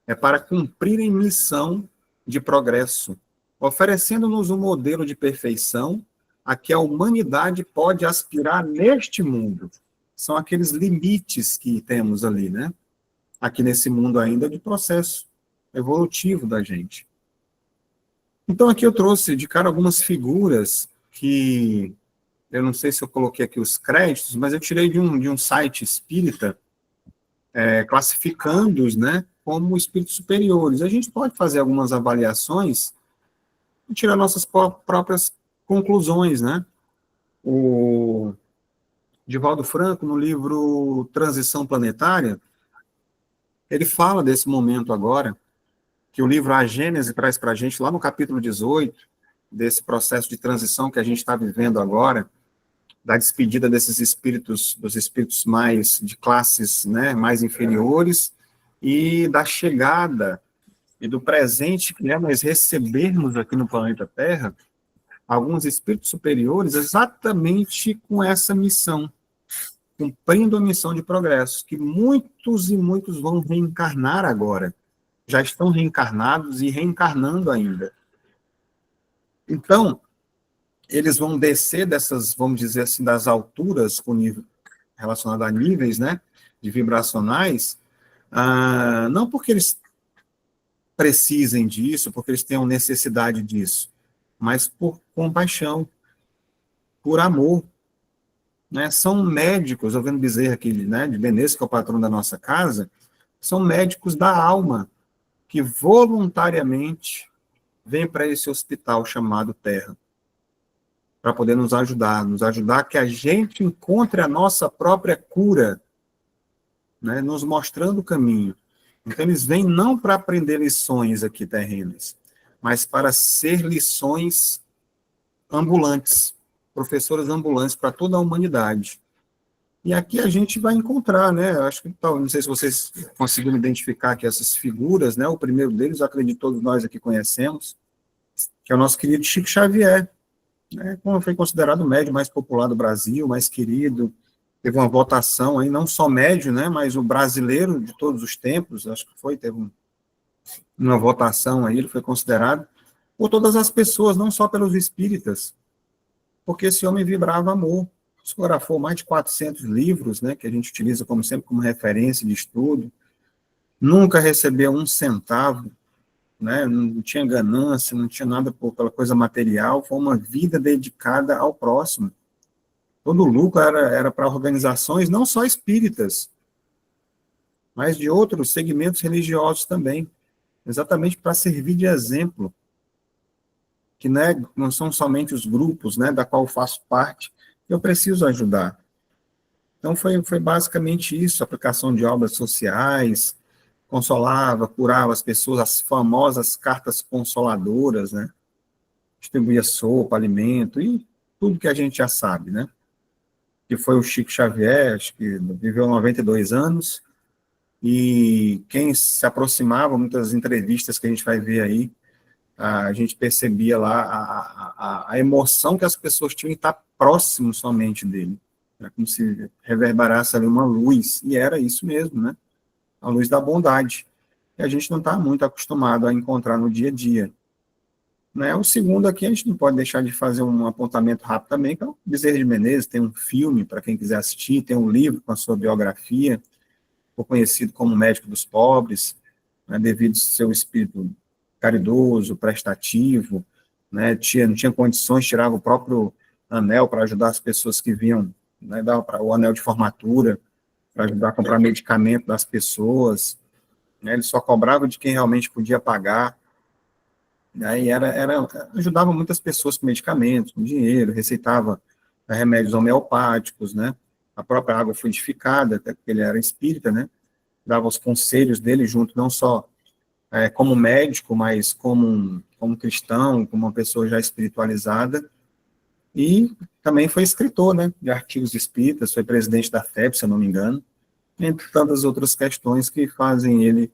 é para cumprirem missão de progresso, oferecendo-nos um modelo de perfeição a que a humanidade pode aspirar neste mundo. São aqueles limites que temos ali, né? Aqui nesse mundo ainda de processo evolutivo da gente. Então aqui eu trouxe de cara algumas figuras que eu não sei se eu coloquei aqui os créditos, mas eu tirei de um site espírita, classificando-os, né, como espíritos superiores. A gente pode fazer algumas avaliações e tirar nossas próprias conclusões, né? O Divaldo Franco, no livro Transição Planetária, ele fala desse momento agora, que o livro A Gênese traz para a gente, lá no capítulo 18, desse processo de transição que a gente está vivendo agora, da despedida desses espíritos, dos espíritos mais de classes, né, mais inferiores, e da chegada e do presente que é nós recebermos aqui no planeta Terra alguns espíritos superiores exatamente com essa missão, cumprindo a missão de progresso, que muitos e muitos vão reencarnar agora, já estão reencarnados e reencarnando ainda. Então, eles vão descer dessas, vamos dizer assim, das alturas com nível, relacionado a níveis, né, de vibracionais, não porque eles precisem disso, porque eles tenham necessidade disso, mas por compaixão, por amor, né? São médicos, eu vendo Bezerra aqui, né, de Menezes, que é o patrão da nossa casa, são médicos da alma, que voluntariamente vêm para esse hospital chamado Terra, para poder nos ajudar que a gente encontre a nossa própria cura, né, nos mostrando o caminho. Então, eles vêm não para aprender lições aqui terrenas, mas para ser lições ambulantes, professores ambulantes para toda a humanidade. E aqui a gente vai encontrar, né, acho que, não sei se vocês conseguiram identificar aqui essas figuras, né, o primeiro deles, eu acredito que todos nós aqui conhecemos, que é o nosso querido Chico Xavier, né, como foi considerado o médium mais popular do Brasil, mais querido, teve uma votação aí, não só médium, né, mas o brasileiro de todos os tempos, acho que teve uma votação aí, ele foi considerado por todas as pessoas, não só pelos espíritas, porque esse homem vibrava amor, psicografou mais de 400 livros, né, que a gente utiliza como sempre como referência de estudo, nunca recebeu um centavo, né, não tinha ganância, não tinha nada pela coisa material, foi uma vida dedicada ao próximo. Todo o lucro era para organizações não só espíritas, mas de outros segmentos religiosos também, exatamente para servir de exemplo, que, né, não são somente os grupos, né, da qual eu faço parte, eu preciso ajudar. Então foi basicamente isso, aplicação de obras sociais, consolava, curava as pessoas, as famosas cartas consoladoras, né, distribuía sopa, alimento, e tudo que a gente já sabe, né, que foi o Chico Xavier, acho que viveu 92 anos, e quem se aproximava, muitas entrevistas que a gente vai ver aí, a gente percebia lá a emoção que as pessoas tinham em estar próximo somente dele. Era como se reverberasse ali uma luz, e era isso mesmo, né? A luz da bondade, que a gente não está muito acostumado a encontrar no dia a dia. Né? O segundo aqui, a gente não pode deixar de fazer um apontamento rápido também, que é o Bezerra de Menezes, tem um filme, para quem quiser assistir, tem um livro com a sua biografia, foi conhecido como médico dos pobres, né, devido ao seu espírito caridoso, prestativo, né, não tinha condições, tirava o próprio anel para ajudar as pessoas que vinham, né, dava o anel de formatura, para ajudar a comprar medicamento das pessoas, né, ele só cobrava de quem realmente podia pagar, né, e ajudava muitas pessoas com medicamentos, com dinheiro, receitava remédios homeopáticos, né, a própria água fluidificada, até porque ele era espírita, né, dava os conselhos dele junto, não só como médico, mas como cristão, como uma pessoa já espiritualizada, e também foi escritor, né, de artigos espíritas, foi presidente da FEB, se eu não me engano, entre tantas outras questões que fazem ele,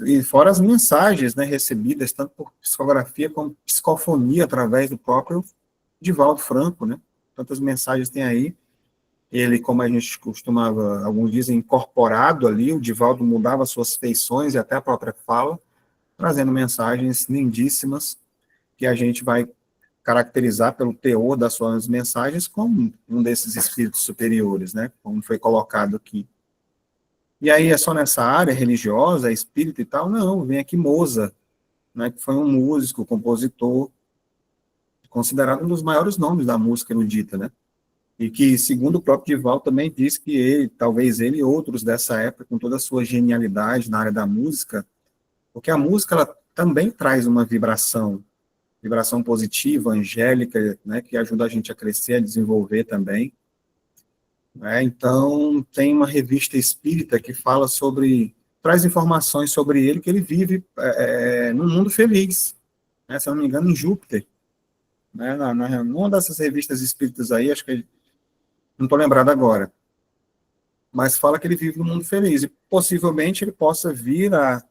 e fora as mensagens, né, recebidas, tanto por psicografia como psicofonia, através do próprio Divaldo Franco, né, tantas mensagens tem aí, ele, como a gente costumava, alguns dizem, incorporado ali, o Divaldo mudava suas feições e até a própria fala, trazendo mensagens lindíssimas, que a gente vai caracterizar pelo teor das suas mensagens como um desses espíritos superiores, né, como foi colocado aqui. E aí é só nessa área religiosa, espírita e tal? Não, vem aqui Mozart, né, que foi um músico, compositor, considerado um dos maiores nomes da música erudita, né, e que, segundo o próprio Divaldo, também diz que ele, talvez ele e outros dessa época, com toda a sua genialidade na área da música, porque a música ela também traz uma vibração positiva, angélica, né, que ajuda a gente a crescer, a desenvolver também. Né? Então, tem uma revista espírita que fala sobre traz informações sobre ele, que ele vive num mundo feliz, né? Se eu não me engano, em Júpiter, né? Numa dessas revistas espíritas aí, acho que não estou lembrado agora, mas fala que ele vive num mundo feliz, e possivelmente ele possa vir a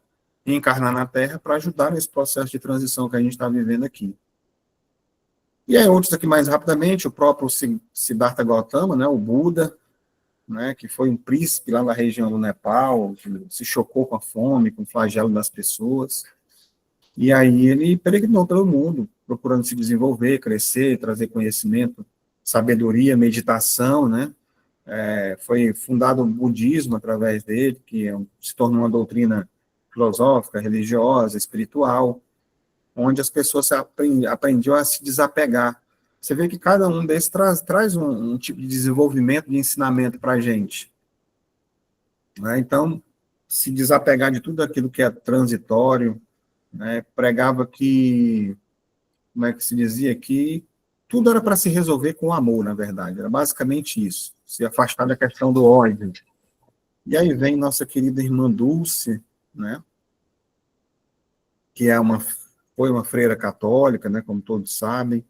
encarnar na Terra para ajudar nesse processo de transição que a gente está vivendo aqui. E aí, outros aqui mais rapidamente, o próprio Siddhartha Gautama, né, o Buda, né, que foi um príncipe lá na região do Nepal, que se chocou com a fome, com o flagelo das pessoas, e aí ele peregrinou pelo mundo, procurando se desenvolver, crescer, trazer conhecimento, sabedoria, meditação, né, foi fundado o budismo através dele, que se tornou uma doutrina filosófica, religiosa, espiritual, onde as pessoas aprendiam a se desapegar. Você vê que cada um desses traz um tipo de desenvolvimento, de ensinamento para a gente. Né? Então, se desapegar de tudo aquilo que é transitório, né? Pregava que, como é que se dizia, que tudo era para se resolver com amor, na verdade. Era basicamente isso, se afastar da questão do ódio. E aí vem nossa querida irmã Dulce, né? Que foi uma freira católica, né? Como todos sabem,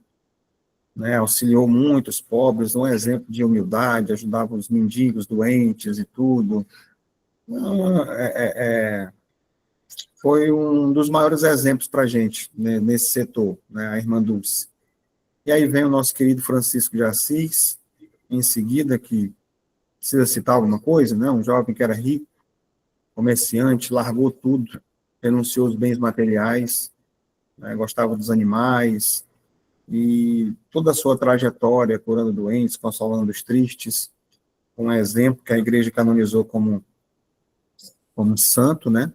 né, auxiliou muito os pobres, um exemplo de humildade, ajudava os mendigos, doentes e tudo. Foi um dos maiores exemplos para a gente, né, nesse setor, né, a irmã Dulce. E aí vem o nosso querido Francisco de Assis, em seguida, que precisa citar alguma coisa, né, um jovem que era rico, comerciante, largou tudo, renunciou aos bens materiais, né, gostava dos animais, e toda a sua trajetória, curando doentes, consolando os tristes, um exemplo que a igreja canonizou como santo, né?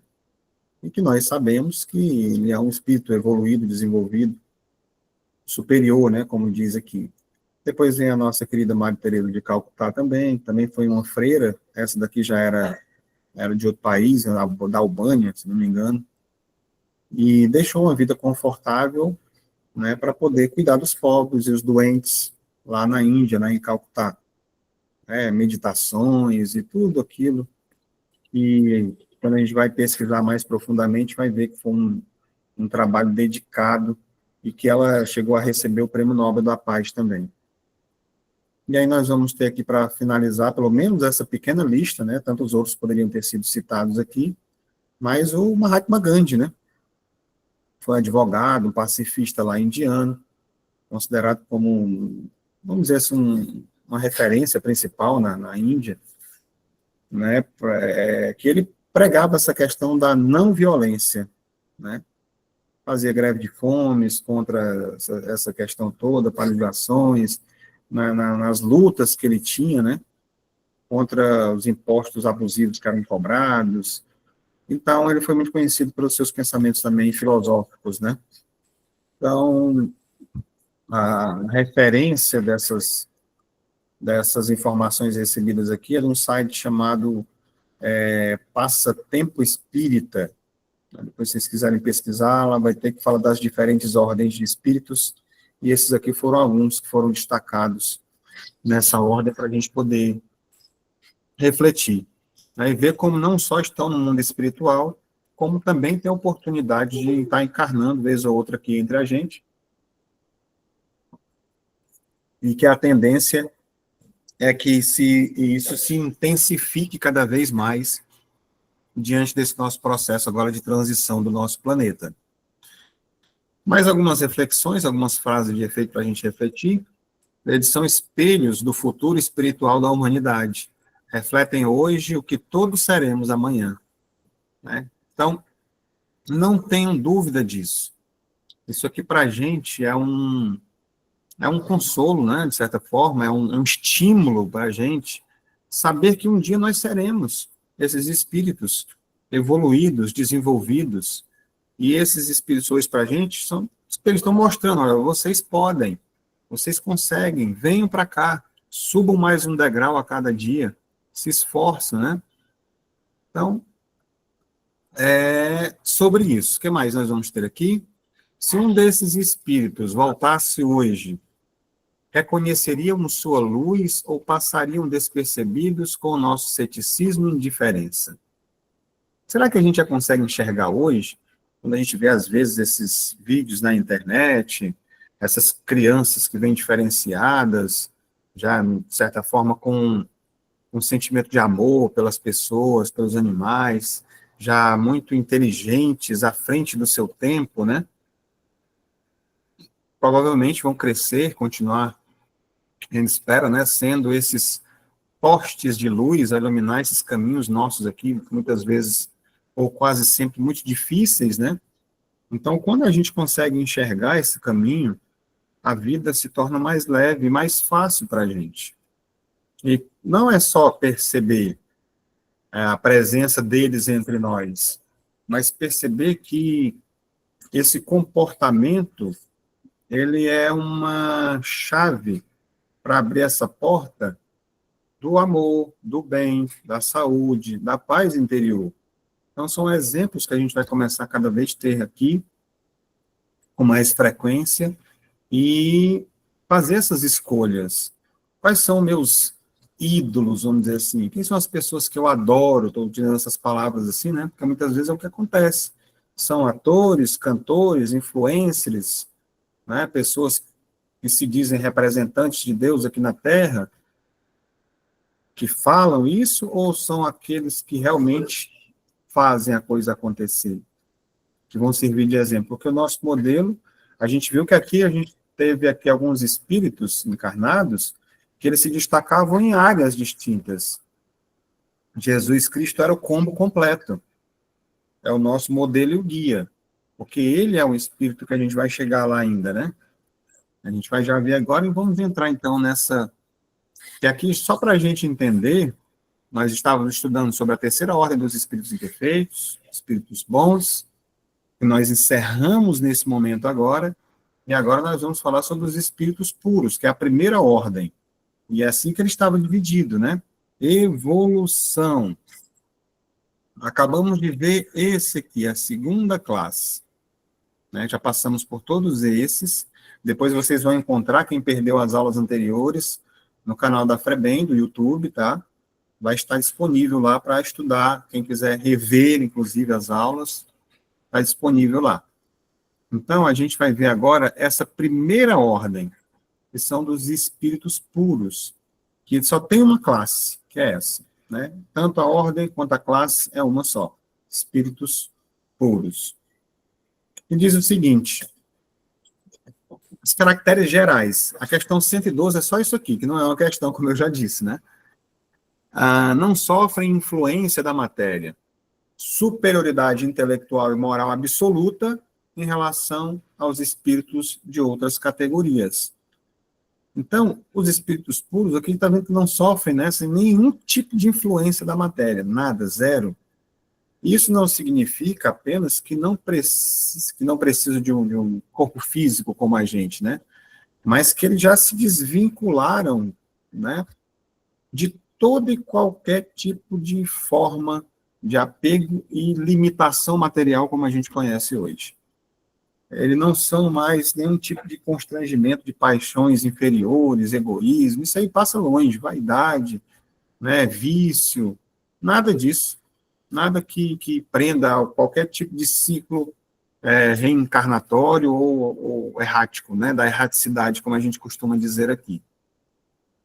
E que nós sabemos que ele é um espírito evoluído, desenvolvido, superior, né? Como diz aqui. Depois vem a nossa querida Madre Teresa de Calcutá também foi uma freira, essa daqui já era de outro país, da Albânia, se não me engano, e deixou uma vida confortável, né, para poder cuidar dos pobres e os doentes lá na Índia, né, em Calcutá. Meditações e tudo aquilo. E quando a gente vai pesquisar mais profundamente, vai ver que foi um trabalho dedicado e que ela chegou a receber o Prêmio Nobel da Paz também. E aí nós vamos ter aqui, para finalizar, pelo menos essa pequena lista, né? Tantos outros poderiam ter sido citados aqui, mas o Mahatma Gandhi, né? Foi advogado, um pacifista lá indiano, considerado como, vamos dizer assim, uma referência principal na Índia, né, que ele pregava essa questão da não violência, né, fazia greve de fomes contra essa questão toda, paralisações, nas lutas que ele tinha, né, contra os impostos abusivos que eram cobrados. Então, ele foi muito conhecido pelos seus pensamentos também filosóficos, né. Então, a referência dessas informações recebidas aqui é de um site chamado Passatempo Espírita. Depois, se vocês quiserem pesquisar, lá vai ter que falar das diferentes ordens de espíritos, e esses aqui foram alguns que foram destacados nessa ordem para a gente poder refletir. E ver como não só estão no mundo espiritual, como também tem a oportunidade de estar encarnando, vez ou outra, aqui entre a gente, e que a tendência é que isso se intensifique cada vez mais diante desse nosso processo agora de transição do nosso planeta. Mais algumas reflexões, algumas frases de efeito para a gente refletir. Eles são espelhos do futuro espiritual da humanidade. Refletem hoje o que todos seremos amanhã. Né? Então, não tenham dúvida disso. Isso aqui para a gente é um consolo, né, de certa forma, é um estímulo para a gente saber que um dia nós seremos esses espíritos evoluídos, desenvolvidos, e esses espíritos hoje para a gente eles estão mostrando, olha, vocês podem, vocês conseguem, venham para cá, subam mais um degrau a cada dia, se esforçam, né? Então, sobre isso, o que mais nós vamos ter aqui? Se um desses espíritos voltasse hoje, reconheceriam sua luz ou passariam despercebidos com o nosso ceticismo e indiferença? Será que a gente já consegue enxergar hoje, quando a gente vê, às vezes, esses vídeos na internet, essas crianças que vêm diferenciadas, já, de certa forma, com um sentimento de amor pelas pessoas, pelos animais, já muito inteligentes, à frente do seu tempo, né? Provavelmente vão crescer, continuar, a gente espera, né, sendo esses postes de luz a iluminar esses caminhos nossos aqui, muitas vezes, ou quase sempre, muito difíceis, né? Então, quando a gente consegue enxergar esse caminho, a vida se torna mais leve, mais fácil para a gente. E não é só perceber a presença deles entre nós, mas perceber que esse comportamento, ele é uma chave para abrir essa porta do amor, do bem, da saúde, da paz interior. Então, são exemplos que a gente vai começar cada vez a ter aqui, com mais frequência, e fazer essas escolhas. Quais são meus ídolos, vamos dizer assim? Quem são as pessoas que eu adoro? Estou utilizando essas palavras assim, né? Porque muitas vezes é o que acontece. São atores, cantores, influencers, né? Pessoas que se dizem representantes de Deus aqui na Terra, que falam isso, ou são aqueles que realmente fazem a coisa acontecer, que vão servir de exemplo? Porque o nosso modelo, a gente viu que aqui a gente teve aqui alguns espíritos encarnados que eles se destacavam em áreas distintas. Jesus Cristo era o combo completo. É o nosso modelo e o guia. Porque ele é um espírito que a gente vai chegar lá ainda, né? A gente vai já ver agora e vamos entrar então nessa... Que aqui, só para a gente entender, nós estávamos estudando sobre a terceira ordem dos espíritos imperfeitos, espíritos bons, que nós encerramos nesse momento agora, e agora nós vamos falar sobre os espíritos puros, que é a primeira ordem. E é assim que ele estava dividido, né? Evolução. Acabamos de ver esse aqui, a segunda classe. Né? Já passamos por todos esses. Depois vocês vão encontrar, quem perdeu as aulas anteriores, no canal da FREBEM, do YouTube, tá? Vai estar disponível lá para estudar. Quem quiser rever, inclusive, as aulas, está disponível lá. Então, a gente vai ver agora essa primeira ordem, que são dos espíritos puros, que só tem uma classe, que é essa, né? Tanto a ordem quanto a classe é uma só, espíritos puros. E diz o seguinte, os caracteres gerais, a questão 112 é só isso aqui, que não é uma questão, como eu já disse, né? Não sofrem influência da matéria, superioridade intelectual e moral absoluta em relação aos espíritos de outras categorias. Então, os espíritos puros, aqui está vendo que não sofrem, né, sem nenhum tipo de influência da matéria, nada, zero. Isso não significa apenas que não precisa de um corpo físico como a gente, né, mas que eles já se desvincularam, né, de todo e qualquer tipo de forma de apego e limitação material como a gente conhece hoje. Eles não são mais nenhum tipo de constrangimento de paixões inferiores, egoísmo, isso aí passa longe, vaidade, né, vício, nada disso, nada que prenda a qualquer tipo de ciclo reencarnatório ou errático, né, da erraticidade, como a gente costuma dizer aqui.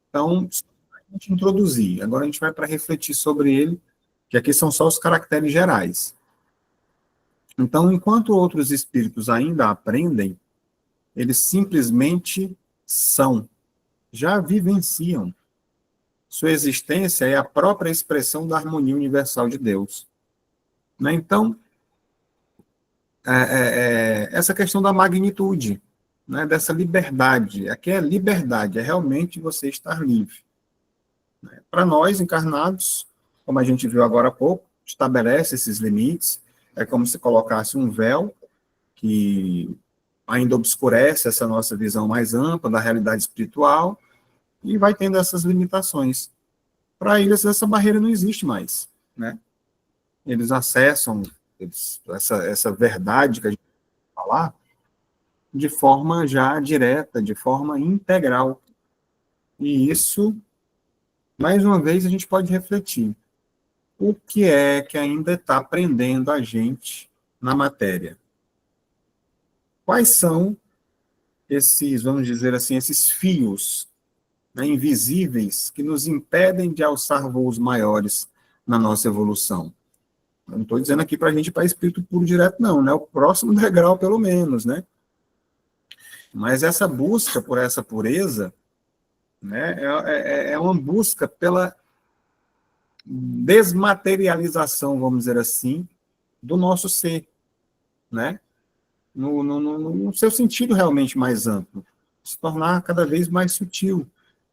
Então, a gente introduzir, agora a gente vai para refletir sobre ele, que aqui são só os caracteres gerais. Então, enquanto outros espíritos ainda aprendem, eles simplesmente são, já vivenciam. Sua existência é a própria expressão da harmonia universal de Deus. Né? Então, essa questão da magnitude, né? Dessa liberdade, aqui é liberdade, é realmente você estar livre. Né? Para nós, encarnados, como a gente viu agora há pouco, estabelece esses limites, é como se colocasse um véu que ainda obscurece essa nossa visão mais ampla da realidade espiritual e vai tendo essas limitações. Para eles, essa barreira não existe mais, né? Eles acessam essa verdade que a gente vai falar de forma já direta, de forma integral. E isso, mais uma vez, a gente pode refletir. o que é que ainda está prendendo a gente na matéria? Quais são esses, vamos dizer assim, esses fios, né, invisíveis que nos impedem de alçar voos maiores na nossa evolução? Eu não estou dizendo aqui para a gente ir para espírito puro direto, não, né? O próximo degrau, pelo menos, né? Mas essa busca por essa pureza, né, é uma busca pela desmaterialização, vamos dizer assim, do nosso ser, né? No seu sentido realmente mais amplo, se tornar cada vez mais sutil,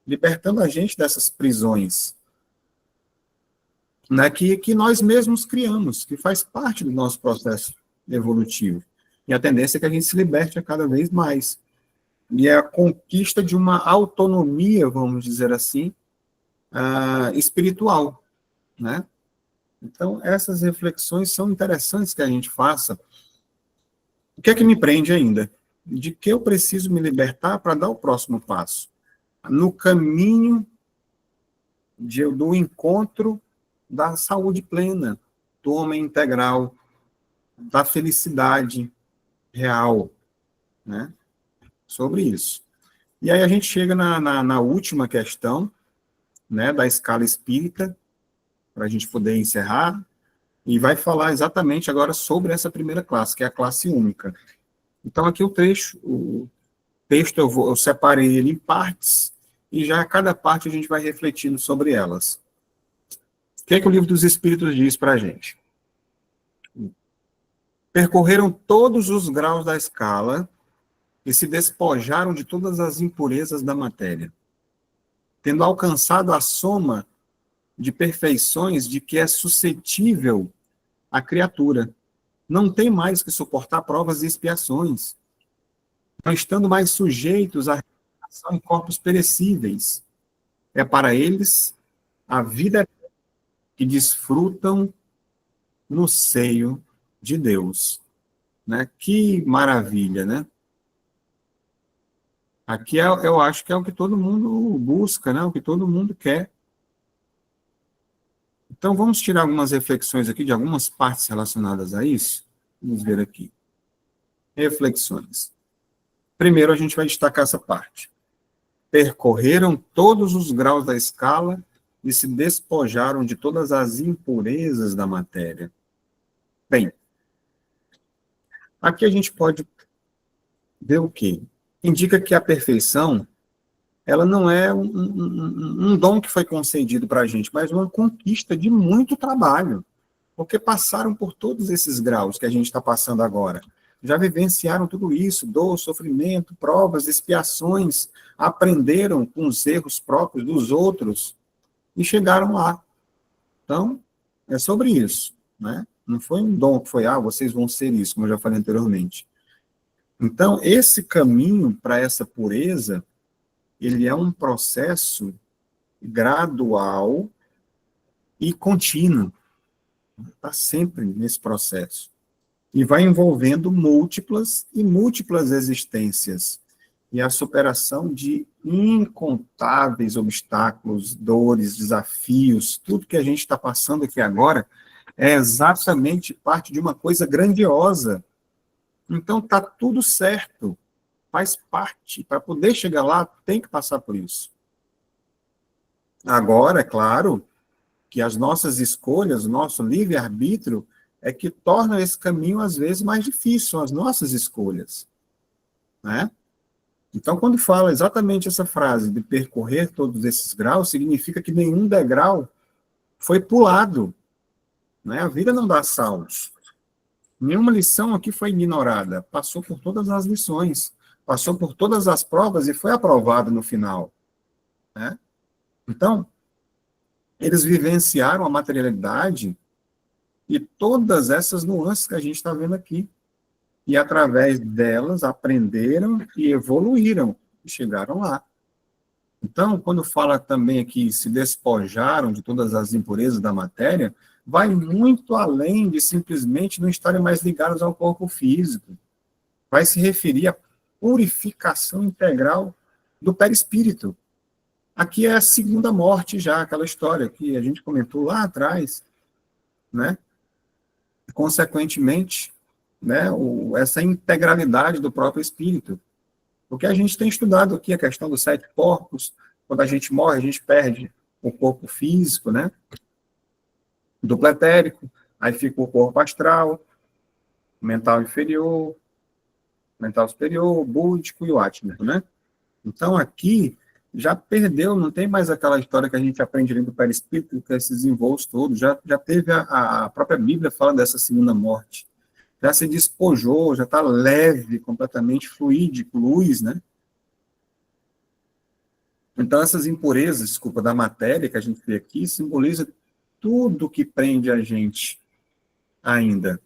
libertando a gente dessas prisões, né, que nós mesmos criamos, que faz parte do nosso processo evolutivo. E a tendência é que a gente se liberte a cada vez mais. E é a conquista de uma autonomia, vamos dizer assim, espiritual, né? Então, essas reflexões são interessantes que a gente faça. O que é que me prende ainda? De que eu preciso me libertar para dar o próximo passo? No caminho do encontro da saúde plena, do homem integral, da felicidade real, né? Sobre isso. E aí a gente chega na última questão, né, da escala espírita, para a gente poder encerrar, e vai falar exatamente agora sobre essa primeira classe, que é a classe única. Então, aqui o texto eu separei ele em partes, e já a cada parte a gente vai refletindo sobre elas. O que é que o Livro dos Espíritos diz para a gente? Percorreram todos os graus da escala e se despojaram de todas as impurezas da matéria, tendo alcançado a soma de perfeições de que é suscetível a criatura. Não tem mais que suportar provas e expiações, não estando mais sujeitos à reencarnação em corpos perecíveis. É para eles a vida que desfrutam no seio de Deus. Né? Que maravilha, né? Aqui eu acho que é o que todo mundo busca, né? O que todo mundo quer. Então, vamos tirar algumas reflexões aqui de algumas partes relacionadas a isso. Vamos ver aqui. Reflexões. Primeiro, a gente vai destacar essa parte. Percorreram todos os graus da escala e se despojaram de todas as impurezas da matéria. Bem, aqui a gente pode ver o quê? Indica que a perfeição, ela não é um dom que foi concedido para a gente, mas uma conquista de muito trabalho, porque passaram por todos esses graus que a gente está passando agora. Já vivenciaram tudo isso, dor, sofrimento, provas, expiações, aprenderam com os erros próprios dos outros e chegaram lá. Então, é sobre isso, né? Não foi um dom que foi, vocês vão ser isso, como eu já falei anteriormente. Então, esse caminho para essa pureza, ele é um processo gradual e contínuo. Está sempre nesse processo. E vai envolvendo múltiplas e múltiplas existências. E a superação de incontáveis obstáculos, dores, desafios, tudo que a gente está passando aqui agora é exatamente parte de uma coisa grandiosa. Então, está tudo certo. Faz parte. Para poder chegar lá, tem que passar por isso. Agora, é claro, que as nossas escolhas, o nosso livre-arbítrio, é que torna esse caminho, às vezes, mais difícil, são as nossas escolhas. Né? Então, quando fala exatamente essa frase de percorrer todos esses graus, significa que nenhum degrau foi pulado. Né? A vida não dá saltos. Nenhuma lição aqui foi ignorada. Passou por todas as lições, passou por todas as provas e foi aprovado no final. Né? Então, eles vivenciaram a materialidade e todas essas nuances que a gente está vendo aqui. E, através delas, aprenderam e evoluíram, e chegaram lá. Então, quando fala também aqui, se despojaram de todas as impurezas da matéria, vai muito além de simplesmente não estarem mais ligados ao corpo físico. Vai se referir à purificação integral do perispírito. Aqui é a segunda morte já, aquela história que a gente comentou lá atrás, né? Consequentemente, né, essa integralidade do próprio espírito. Porque a gente tem estudado aqui a questão dos 7 corpos. Quando a gente morre, a gente perde o corpo físico, né? Duplo etérico, aí fica o corpo astral, mental inferior, mental superior, búdico e o átmico, né? Então aqui já perdeu, não tem mais aquela história que a gente aprende ali do perispírito, que esses envoltos todos, já teve a própria Bíblia fala dessa segunda morte. Já se despojou, já está leve, completamente fluídico, luz, né? Então, essas impurezas, desculpa, da matéria que a gente vê aqui, simboliza tudo que prende a gente ainda.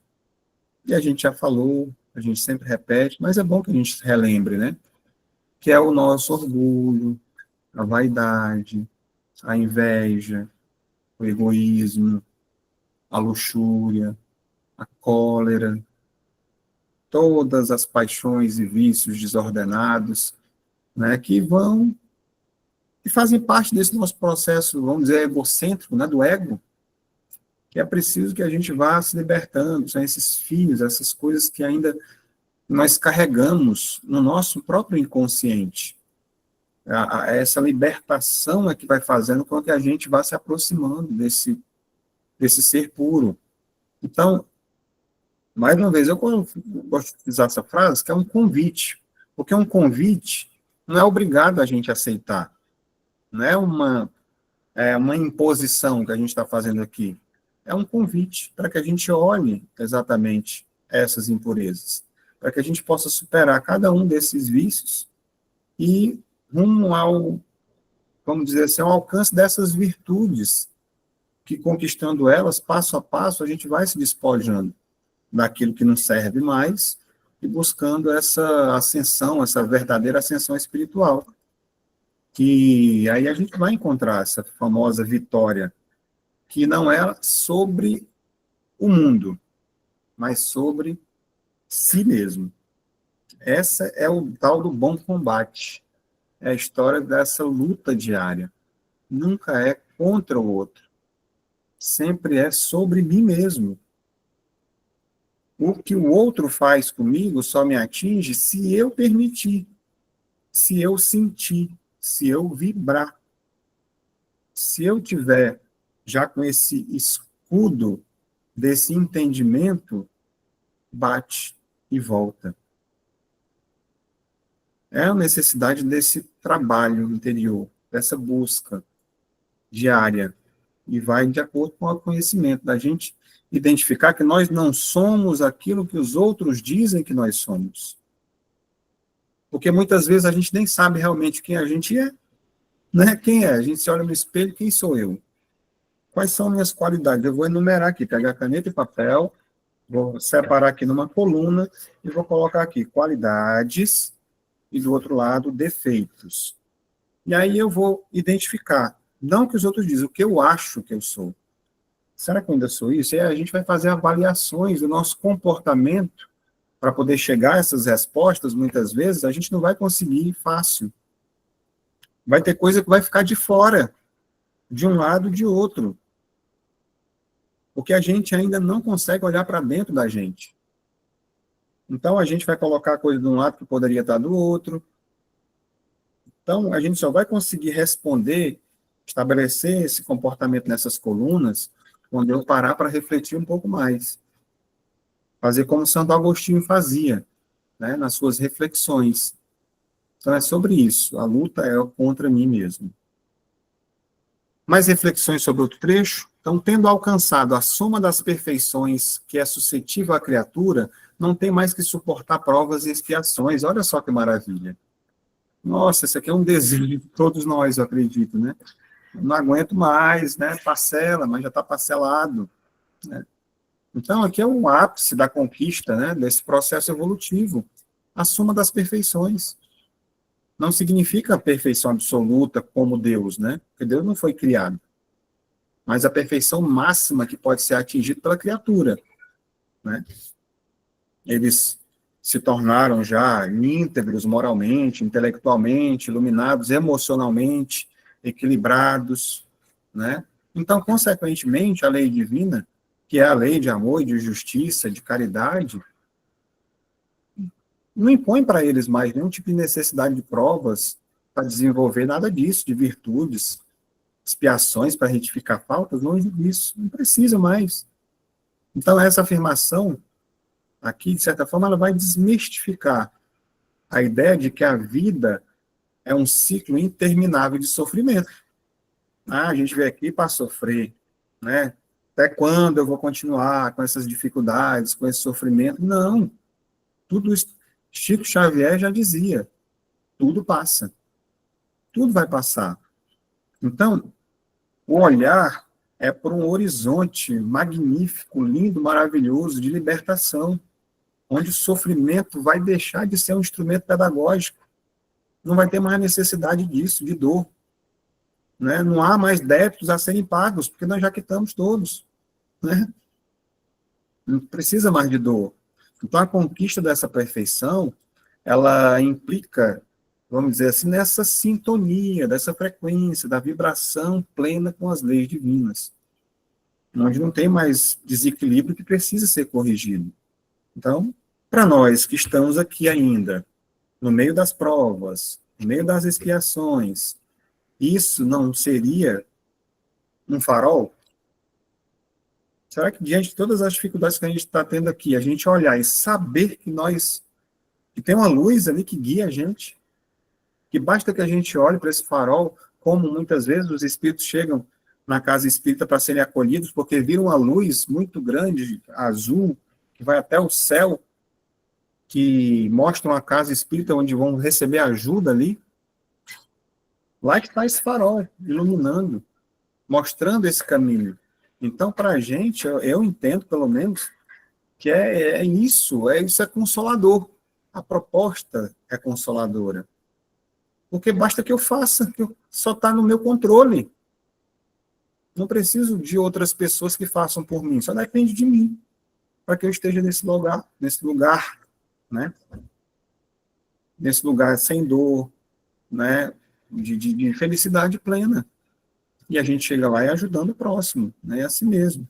E a gente já falou, a gente sempre repete, mas é bom que a gente relembre, né? Que é o nosso orgulho, a vaidade, a inveja, o egoísmo, a luxúria, a cólera, todas as paixões e vícios desordenados, né, que vão e fazem parte desse nosso processo, vamos dizer, egocêntrico, né, do ego, que é preciso que a gente vá se libertando, são esses fios, essas coisas que ainda nós carregamos no nosso próprio inconsciente. Essa libertação é que vai fazendo com que a gente vá se aproximando desse ser puro. Então, mais uma vez, eu gosto de utilizar essa frase, que é um convite, porque um convite não é obrigado a gente aceitar, não é uma imposição que a gente está fazendo aqui, é um convite para que a gente olhe exatamente essas impurezas, para que a gente possa superar cada um desses vícios e rumo ao, vamos dizer assim, ao alcance dessas virtudes, que conquistando elas, passo a passo, a gente vai se despojando daquilo que não serve mais e buscando essa ascensão, essa verdadeira ascensão espiritual. Que aí a gente vai encontrar essa famosa vitória, que não é sobre o mundo, mas sobre si mesmo. Essa é o tal do bom combate. É a história dessa luta diária. Nunca é contra o outro. Sempre é sobre mim mesmo. O que o outro faz comigo só me atinge se eu permitir, se eu sentir, se eu vibrar. Se eu tiver já com esse escudo desse entendimento, bate e volta. É a necessidade desse trabalho interior, dessa busca diária, e vai de acordo com o conhecimento da gente identificar que nós não somos aquilo que os outros dizem que nós somos. Porque muitas vezes a gente nem sabe realmente quem a gente é, né? Quem é? A gente se olha no espelho, quem sou eu? Quais são minhas qualidades? Eu vou enumerar aqui, pegar caneta e papel, vou separar aqui numa coluna e vou colocar aqui qualidades e do outro lado defeitos. E aí eu vou identificar, não o que os outros dizem, o que eu acho que eu sou. Será que eu ainda sou isso? E aí a gente vai fazer avaliações do nosso comportamento para poder chegar a essas respostas, muitas vezes, a gente não vai conseguir fácil. Vai ter coisa que vai ficar de fora, de um lado e de outro. Porque a gente ainda não consegue olhar para dentro da gente. Então, a gente vai colocar a coisa de um lado que poderia estar do outro. Então, a gente só vai conseguir responder, estabelecer esse comportamento nessas colunas, quando eu parar para refletir um pouco mais. Fazer como Santo Agostinho fazia, né, nas suas reflexões. Então, é sobre isso. A luta é contra mim mesmo. Mais reflexões sobre outro trecho? Então, tendo alcançado a soma das perfeições que é suscetível à criatura, não tem mais que suportar provas e expiações. Olha só que maravilha. Nossa, isso aqui é um desejo de todos nós, eu acredito, né? Não aguento mais, né? Parcela, mas já está parcelado, né? Então, aqui é o ápice da conquista, né? Desse processo evolutivo. A soma das perfeições. Não significa a perfeição absoluta como Deus, né? Porque Deus não foi criado. Mas a perfeição máxima que pode ser atingida pela criatura, né? Eles se tornaram já íntegros moralmente, intelectualmente, iluminados emocionalmente, equilibrados, né? Então, consequentemente, a lei divina, que é a lei de amor e de justiça, de caridade, não impõe para eles mais nenhum tipo de necessidade de provas para desenvolver nada disso, de virtudes, expiações para retificar faltas, longe disso, não precisa mais. Então, essa afirmação aqui, de certa forma, ela vai desmistificar a ideia de que a vida é um ciclo interminável de sofrimento. Ah, a gente veio aqui para sofrer, né? Até quando eu vou continuar com essas dificuldades, com esse sofrimento? Não. Tudo isso, Chico Xavier já dizia, tudo passa. Tudo vai passar. Então, o olhar é por um horizonte magnífico, lindo, maravilhoso, de libertação, onde o sofrimento vai deixar de ser um instrumento pedagógico. Não vai ter mais necessidade disso, de dor. Né? Não há mais débitos a serem pagos, porque nós já quitamos todos. Né? Não precisa mais de dor. Então, a conquista dessa perfeição, ela implica, vamos dizer assim, nessa sintonia, dessa frequência, da vibração plena com as leis divinas, onde não tem mais desequilíbrio que precisa ser corrigido. Então, para nós que estamos aqui ainda, no meio das provas, no meio das expiações, isso não seria um farol? Será que diante de todas as dificuldades que a gente está tendo aqui, a gente olhar e saber que tem uma luz ali que guia a gente, que basta que a gente olhe para esse farol, como muitas vezes os espíritos chegam na casa espírita para serem acolhidos, porque viram uma luz muito grande, azul, que vai até o céu, que mostra uma casa espírita onde vão receber ajuda ali. Lá está esse farol, iluminando, mostrando esse caminho. Então, para a gente, eu entendo, pelo menos, que isso é consolador. A proposta é consoladora. Porque basta que eu faça, que só está no meu controle. Não preciso de outras pessoas que façam por mim, só depende de mim, para que eu esteja nesse lugar, né? Nesse lugar sem dor, né? De felicidade plena. E a gente chega lá e ajudando o próximo, né? É assim mesmo.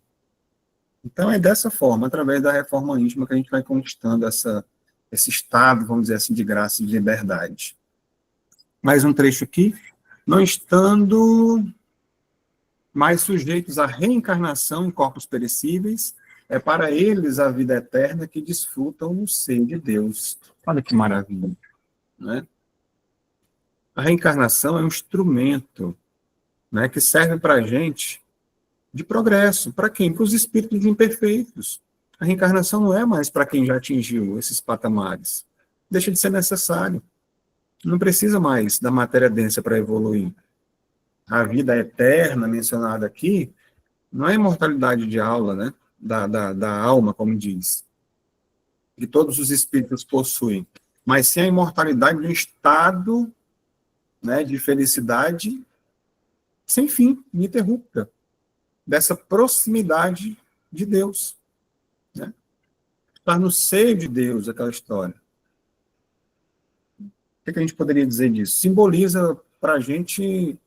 Então é dessa forma, através da reforma íntima, que a gente vai conquistando esse estado, vamos dizer assim, de graça e de liberdade. Mais um trecho aqui. Não estando mais sujeitos à reencarnação em corpos perecíveis, é para eles a vida eterna que desfrutam no seio de Deus. Olha que maravilha, né? A reencarnação é um instrumento, né, que serve para a gente de progresso. Para quem? Para os espíritos imperfeitos. A reencarnação não é mais para quem já atingiu esses patamares. Deixa de ser necessário. Não precisa mais da matéria densa para evoluir. A vida eterna mencionada aqui não é a imortalidade de aula, né? Da alma, como diz, que todos os espíritos possuem, mas sim a imortalidade de um estado, né, de felicidade sem fim, ininterrupta, dessa proximidade de Deus. Né? Estar no seio de Deus, aquela história. O que a gente poderia dizer disso? Simboliza para a gente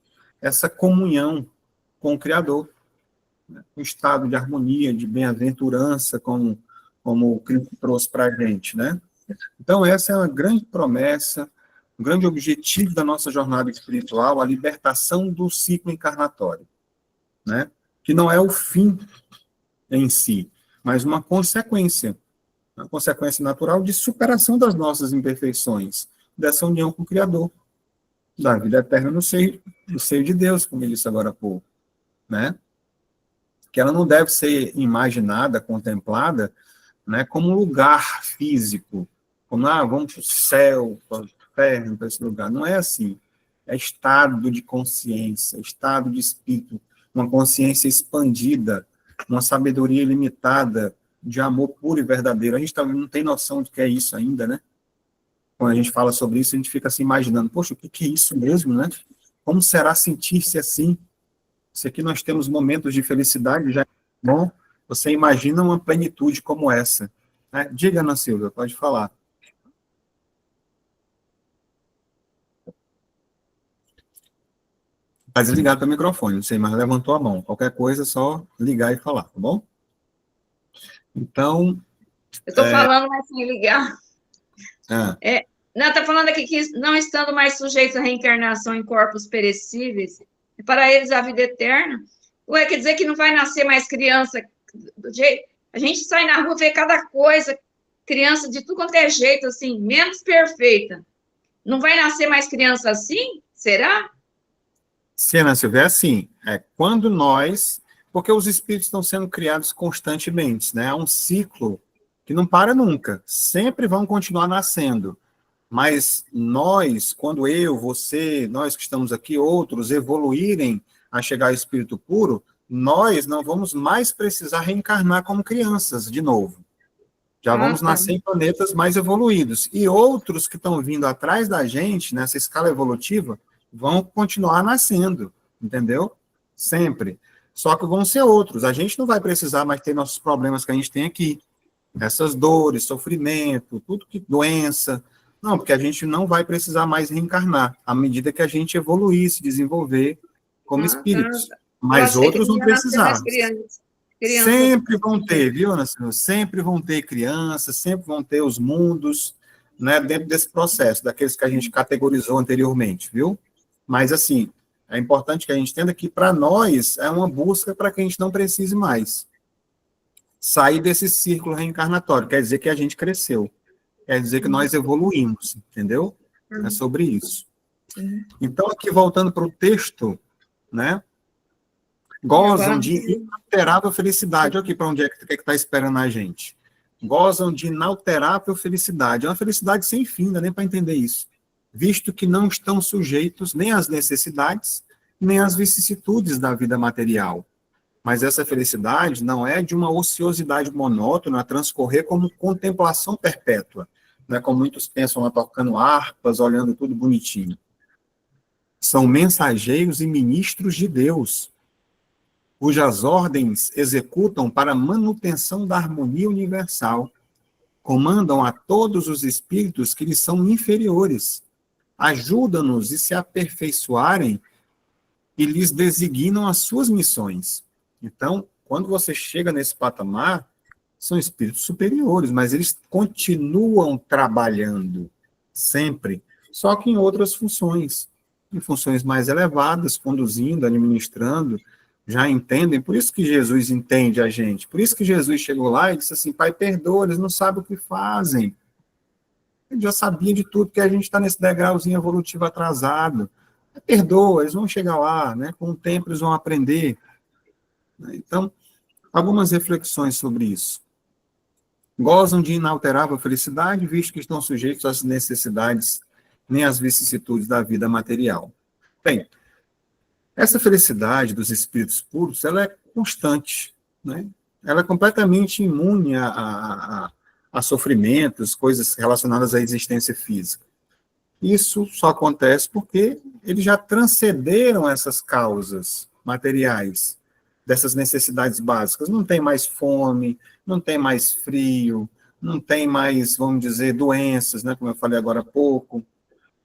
essa comunhão com o Criador, né? Um estado de harmonia, de bem-aventurança, como o Cristo trouxe para a gente. Né? Então, essa é uma grande promessa, um grande objetivo da nossa jornada espiritual, a libertação do ciclo encarnatório, né? Que não é o fim em si, mas uma consequência natural de superação das nossas imperfeições, dessa união com o Criador, da vida eterna no seio de Deus, como ele disse agora há pouco, né? Que ela não deve ser imaginada, contemplada, né, como um lugar físico, como, vamos para o céu, para o inferno, para esse lugar. Não é assim. É estado de consciência, estado de espírito, uma consciência expandida, uma sabedoria ilimitada, de amor puro e verdadeiro. A gente não tem noção de que é isso ainda, né? Quando a gente fala sobre isso, a gente fica se imaginando, poxa, o que é isso mesmo, né? Como será sentir-se assim? Se aqui nós temos momentos de felicidade, já é bom, você imagina uma plenitude como essa. Né? Diga, Ana Silvia, pode falar. Está desligado o microfone, não sei, mas levantou a mão. Qualquer coisa é só ligar e falar, tá bom? Então... Eu estou falando, mas sem ligar. Ah. Não, está falando aqui que, não estando mais sujeitos à reencarnação em corpos perecíveis, para eles a vida eterna. Ué, quer dizer que não vai nascer mais criança do jeito... A gente sai na rua, vê cada coisa, criança de tudo quanto é jeito, assim, menos perfeita. Não vai nascer mais criança assim? Será? Ana Silvia, é assim, quando nós... Porque os espíritos estão sendo criados constantemente, né? É um ciclo que não para nunca, sempre vão continuar nascendo. Mas nós, quando eu, você, nós que estamos aqui, outros, evoluírem a chegar ao espírito puro, nós não vamos mais precisar reencarnar como crianças de novo. Já vamos nascer em planetas mais evoluídos. E outros que estão vindo atrás da gente, nessa escala evolutiva, vão continuar nascendo, entendeu? Sempre. Só que vão ser outros. A gente não vai precisar mais ter nossos problemas que a gente tem aqui. Essas dores, sofrimento, tudo que doença. Não, porque a gente não vai precisar mais reencarnar, à medida que a gente evoluir, se desenvolver como espíritos. Mas outros vão precisar. Sempre vão ter, viu, Ana Silvia? Sempre vão ter crianças, sempre vão ter os mundos, né, dentro desse processo, daqueles que a gente categorizou anteriormente, viu? Mas, assim, é importante que a gente entenda que, para nós, é uma busca para que a gente não precise mais sair desse círculo reencarnatório. Quer dizer que a gente cresceu. Quer dizer que nós evoluímos, entendeu? É sobre isso. Então, aqui, voltando para o texto, né? Gozam de inalterável felicidade. Olha aqui para onde é que está esperando a gente. Gozam de inalterável felicidade. É uma felicidade sem fim, não dá nem para entender isso. Visto que não estão sujeitos nem às necessidades, nem às vicissitudes da vida material. Mas essa felicidade não é de uma ociosidade monótona a transcorrer como contemplação perpétua, né, como muitos pensam lá tocando harpas, olhando tudo bonitinho. São mensageiros e ministros de Deus, cujas ordens executam para a manutenção da harmonia universal, comandam a todos os espíritos que lhes são inferiores, ajudam-nos a se aperfeiçoarem e lhes designam as suas missões. Então, quando você chega nesse patamar, são espíritos superiores, mas eles continuam trabalhando, sempre, só que em outras funções, em funções mais elevadas, conduzindo, administrando, já entendem, por isso que Jesus entende a gente, por isso que Jesus chegou lá e disse assim, Pai, perdoa, eles não sabem o que fazem. Ele já sabia de tudo, que a gente está nesse degrauzinho evolutivo atrasado. Perdoa, eles vão chegar lá, né? Com o tempo eles vão aprender. Então, algumas reflexões sobre isso. Gozam de inalterável felicidade, visto que estão sujeitos às necessidades nem às vicissitudes da vida material. Bem, essa felicidade dos espíritos puros, ela é constante, né? Ela é completamente imune a sofrimentos, coisas relacionadas à existência física. Isso só acontece porque eles já transcenderam essas causas materiais, dessas necessidades básicas. Não tem mais fome, não tem mais frio, não tem mais, vamos dizer, doenças, né, como eu falei agora há pouco,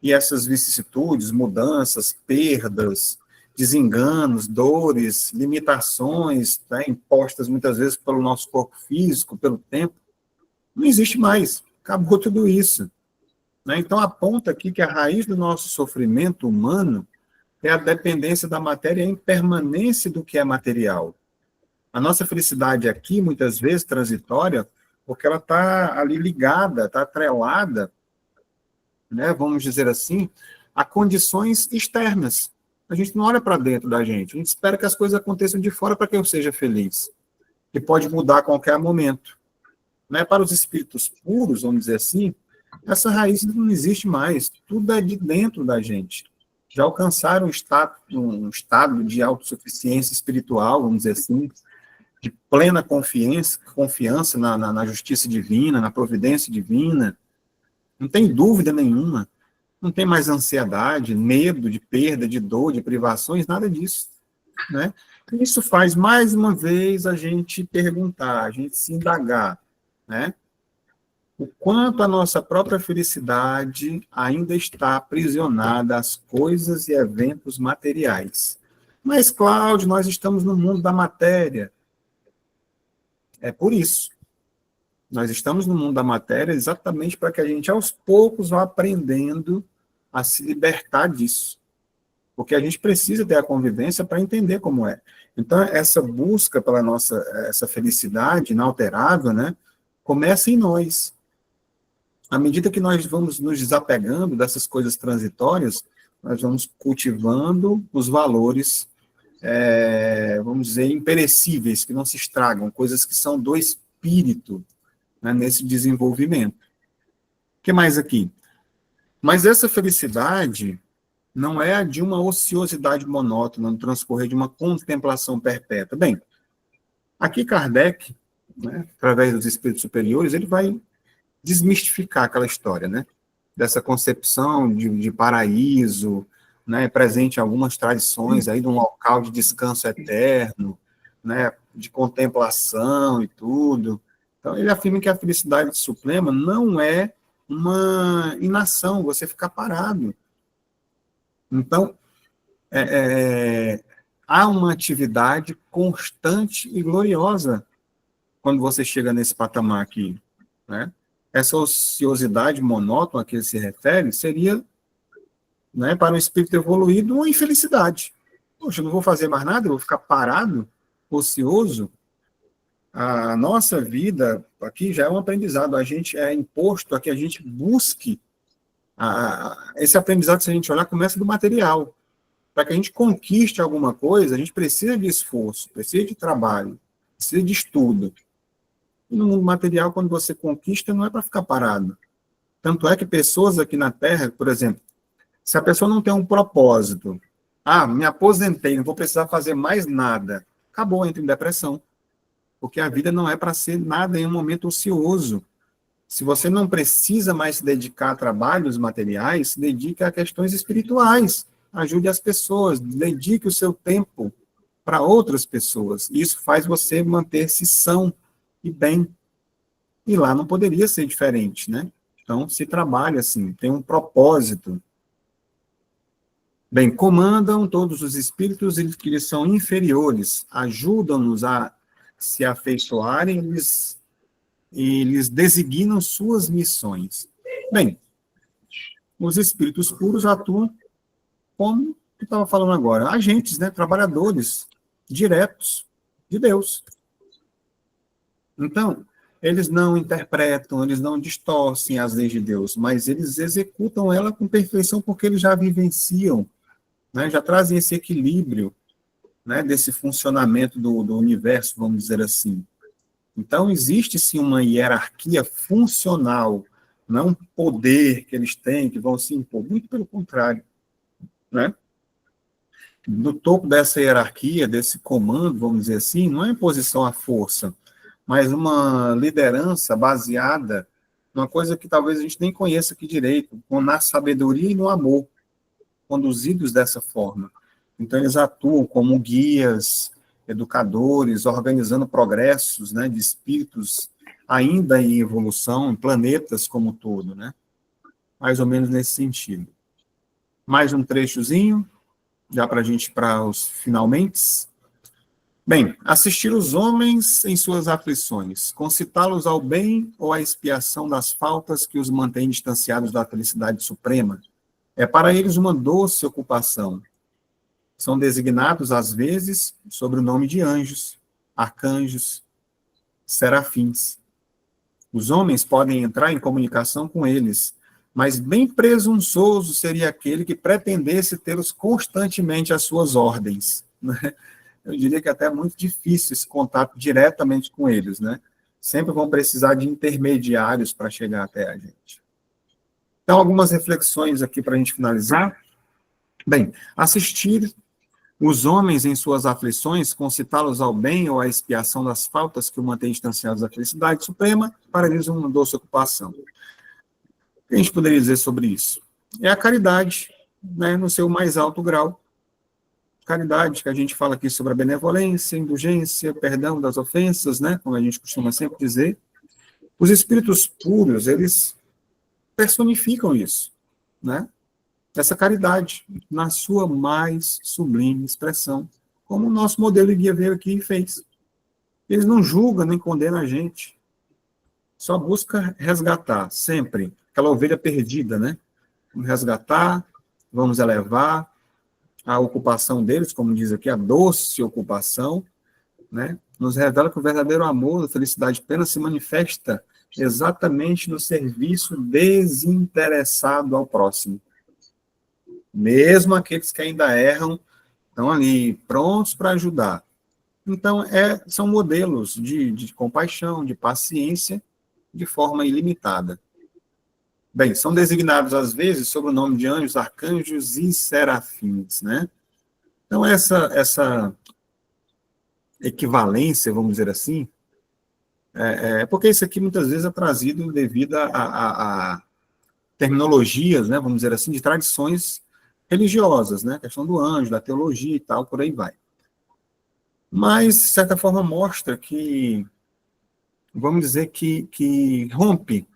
e essas vicissitudes, mudanças, perdas, desenganos, dores, limitações, né, impostas muitas vezes pelo nosso corpo físico, pelo tempo, não existe mais, acabou tudo isso. Né? Então, aponta aqui que a raiz do nosso sofrimento humano é a dependência da matéria e a impermanência do que é material. A nossa felicidade aqui, muitas vezes, transitória, porque ela está ali ligada, está atrelada, né, vamos dizer assim, a condições externas. A gente não olha para dentro da gente, a gente espera que as coisas aconteçam de fora para que eu seja feliz, que pode mudar a qualquer momento. Né? Para os espíritos puros, vamos dizer assim, essa raiz não existe mais, tudo é de dentro da gente. Já alcançaram um estado de autossuficiência espiritual, vamos dizer assim, de plena confiança na justiça divina, na providência divina. Não tem dúvida nenhuma. Não tem mais ansiedade, medo de perda, de dor, de privações, nada disso. Né? Isso faz, mais uma vez, a gente perguntar, a gente se indagar, né? O quanto a nossa própria felicidade ainda está aprisionada às coisas e eventos materiais. Mas, Cláudio, nós estamos no mundo da matéria. É por isso. Nós estamos no mundo da matéria exatamente para que a gente, aos poucos, vá aprendendo a se libertar disso. Porque a gente precisa ter a convivência para entender como é. Então, essa busca pela essa felicidade inalterável, né, começa em nós. À medida que nós vamos nos desapegando dessas coisas transitórias, nós vamos cultivando os valores, vamos dizer, imperecíveis, que não se estragam, coisas que são do espírito, né, nesse desenvolvimento. O que mais aqui? Mas essa felicidade não é a de uma ociosidade monótona no transcorrer de uma contemplação perpétua. Bem, aqui Kardec, né, através dos espíritos superiores, ele vai desmistificar aquela história, né, dessa concepção de paraíso, né, presente em algumas tradições aí de um local de descanso eterno, né, de contemplação e tudo. Então, ele afirma que a felicidade suprema não é uma inação, você ficar parado. Então, há uma atividade constante e gloriosa quando você chega nesse patamar aqui, né? Essa ociosidade monótona a que ele se refere seria, né, para um espírito evoluído, uma infelicidade. Poxa, eu não vou fazer mais nada, eu vou ficar parado, ocioso. A nossa vida aqui já é um aprendizado, a gente é imposto a que a gente busque. Esse aprendizado, se a gente olhar, começa do material. Para que a gente conquiste alguma coisa, a gente precisa de esforço, precisa de trabalho, precisa de estudo. E no mundo material, quando você conquista, não é para ficar parado. Tanto é que pessoas aqui na Terra, por exemplo, se a pessoa não tem um propósito, me aposentei, não vou precisar fazer mais nada, acabou, entra em depressão. Porque a vida não é para ser nada em um momento ocioso. Se você não precisa mais se dedicar a trabalhos materiais, se dedique a questões espirituais. Ajude as pessoas, dedique o seu tempo para outras pessoas. Isso faz você manter-se são e bem. E lá não poderia ser diferente, né? Então, se trabalha assim, tem um propósito. Bem, comandam todos os espíritos que lhes são inferiores, ajudam-nos a se afeiçoarem e lhes designam suas missões. Bem, os espíritos puros atuam como eu estava falando agora, agentes, né, trabalhadores diretos de Deus. Então, eles não interpretam, eles não distorcem as leis de Deus, mas eles executam ela com perfeição porque eles já vivenciam, né, já trazem esse equilíbrio, né, desse funcionamento do universo, vamos dizer assim. Então, existe sim uma hierarquia funcional, não é um poder que eles têm, que vão se impor, muito pelo contrário. Né? No topo dessa hierarquia, desse comando, vamos dizer assim, não é imposição à força, mas uma liderança baseada numa coisa que talvez a gente nem conheça aqui direito, na sabedoria e no amor, conduzidos dessa forma. Então, eles atuam como guias, educadores, organizando progressos, né, de espíritos ainda em evolução, em planetas como um todo, né? Mais ou menos nesse sentido. Mais um trechozinho, já para a gente para os finalmente. Bem, assistir os homens em suas aflições, concitá-los ao bem ou à expiação das faltas que os mantém distanciados da felicidade suprema, é para eles uma doce ocupação. São designados, às vezes, sob o nome de anjos, arcanjos, serafins. Os homens podem entrar em comunicação com eles, mas bem presunçoso seria aquele que pretendesse tê-los constantemente às suas ordens. Né? Eu diria que até é muito difícil esse contato diretamente com eles, né? Sempre vão precisar de intermediários para chegar até a gente. Então, algumas reflexões aqui para a gente finalizar. Bem, assistir os homens em suas aflições, concitá-los ao bem ou à expiação das faltas que o mantém distanciados da felicidade suprema, para eles uma doce ocupação. O que a gente poderia dizer sobre isso? É a caridade, né, no seu mais alto grau. Caridade, que a gente fala aqui sobre a benevolência, indulgência, perdão das ofensas, né, como a gente costuma sempre dizer. Os espíritos puros, eles personificam isso, né? Essa caridade, na sua mais sublime expressão, como o nosso modelo de guia veio aqui e fez. Eles não julgam nem condenam a gente. só busca resgatar, sempre, aquela ovelha perdida, né? Vamos resgatar, vamos elevar a ocupação deles, como diz aqui, a doce ocupação, né? Nos revela que o verdadeiro amor, a felicidade plena, se manifesta exatamente no serviço desinteressado ao próximo. Mesmo aqueles que ainda erram, estão ali prontos para ajudar. Então, são modelos de compaixão, de paciência, de forma ilimitada. Bem, são designados, às vezes, sob o nome de anjos, arcanjos e serafins, né? Então, essa equivalência, vamos dizer assim, porque isso aqui muitas vezes é trazido devido a terminologias, né, vamos dizer assim, de tradições religiosas, né, a questão do anjo, da teologia e tal, por aí vai. Mas, de certa forma, mostra que, vamos dizer que rompe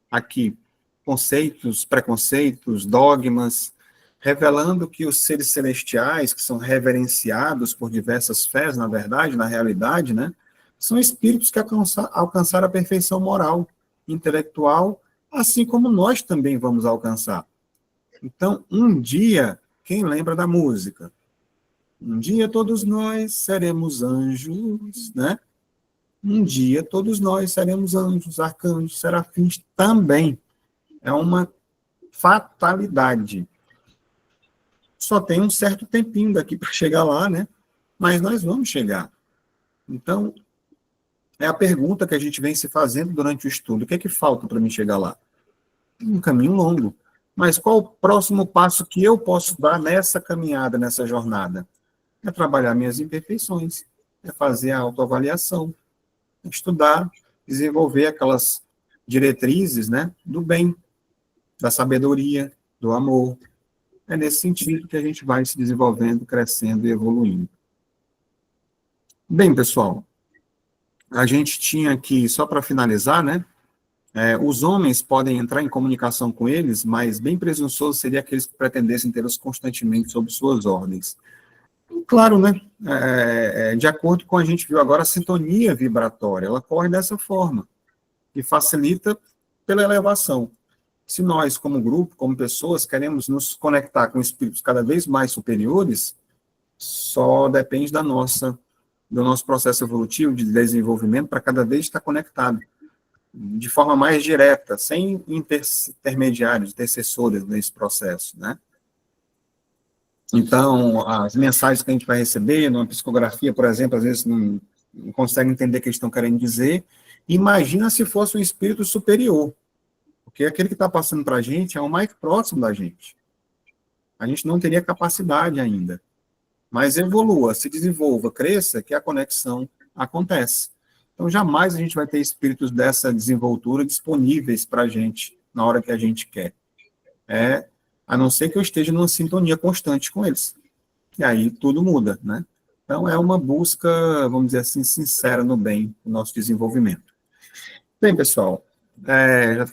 aqui conceitos, preconceitos, dogmas, revelando que os seres celestiais, que são reverenciados por diversas fés, na verdade, na realidade, né, são espíritos que alcançaram a perfeição moral, intelectual, assim como nós também vamos alcançar. Então, um dia, quem lembra da música? Um dia todos nós seremos anjos, né? Um dia todos nós seremos anjos, arcanjos, serafins também. É uma fatalidade. Só tem um certo tempinho daqui para chegar lá, né? Mas nós vamos chegar. Então, é a pergunta que a gente vem se fazendo durante o estudo. O que é que falta para mim chegar lá? Um caminho longo. Mas qual o próximo passo que eu posso dar nessa caminhada, nessa jornada? É trabalhar minhas imperfeições, é fazer a autoavaliação, é estudar, desenvolver aquelas diretrizes, né, do bem, da sabedoria, do amor. É nesse sentido que a gente vai se desenvolvendo, crescendo e evoluindo. Bem, pessoal, a gente tinha aqui, só para finalizar, né, os homens podem entrar em comunicação com eles, mas bem presunçoso seria aqueles que pretendessem tê-los constantemente sob suas ordens. Claro, né? De acordo com a gente viu agora, a sintonia vibratória, ela corre dessa forma, e facilita pela elevação. Se nós, como grupo, como pessoas, queremos nos conectar com espíritos cada vez mais superiores, só depende do nosso processo evolutivo de desenvolvimento para cada vez estar conectado, de forma mais direta, sem intermediários, intercessores nesse processo, né? Então, as mensagens que a gente vai receber, numa psicografia, por exemplo, às vezes não consegue entender o que eles estão querendo dizer. Imagina se fosse um espírito superior, porque aquele que está passando para a gente é o mais próximo da gente. A gente não teria capacidade ainda. Mas evolua, se desenvolva, cresça, que a conexão acontece. Então, jamais a gente vai ter espíritos dessa desenvoltura disponíveis para a gente na hora que a gente quer. A não ser que eu esteja numa sintonia constante com eles. E aí tudo muda, né? Então, é uma busca, vamos dizer assim, sincera no bem, no nosso desenvolvimento. Bem, pessoal, já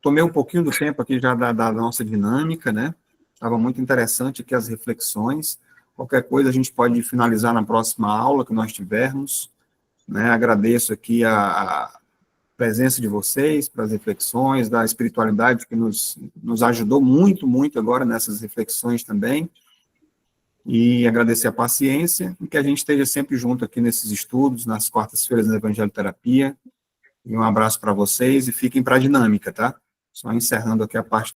tomei um pouquinho do tempo aqui já da nossa dinâmica, né? Estava muito interessante aqui as reflexões. Qualquer coisa a gente pode finalizar na próxima aula que nós tivermos, né? Agradeço aqui a presença de vocês, para as reflexões, da espiritualidade que nos ajudou muito, muito agora nessas reflexões também, e agradecer a paciência, e que a gente esteja sempre junto aqui nesses estudos, nas quartas-feiras da Evangelho-Terapia, e um abraço para vocês, e fiquem para a dinâmica, tá? Só encerrando aqui a parte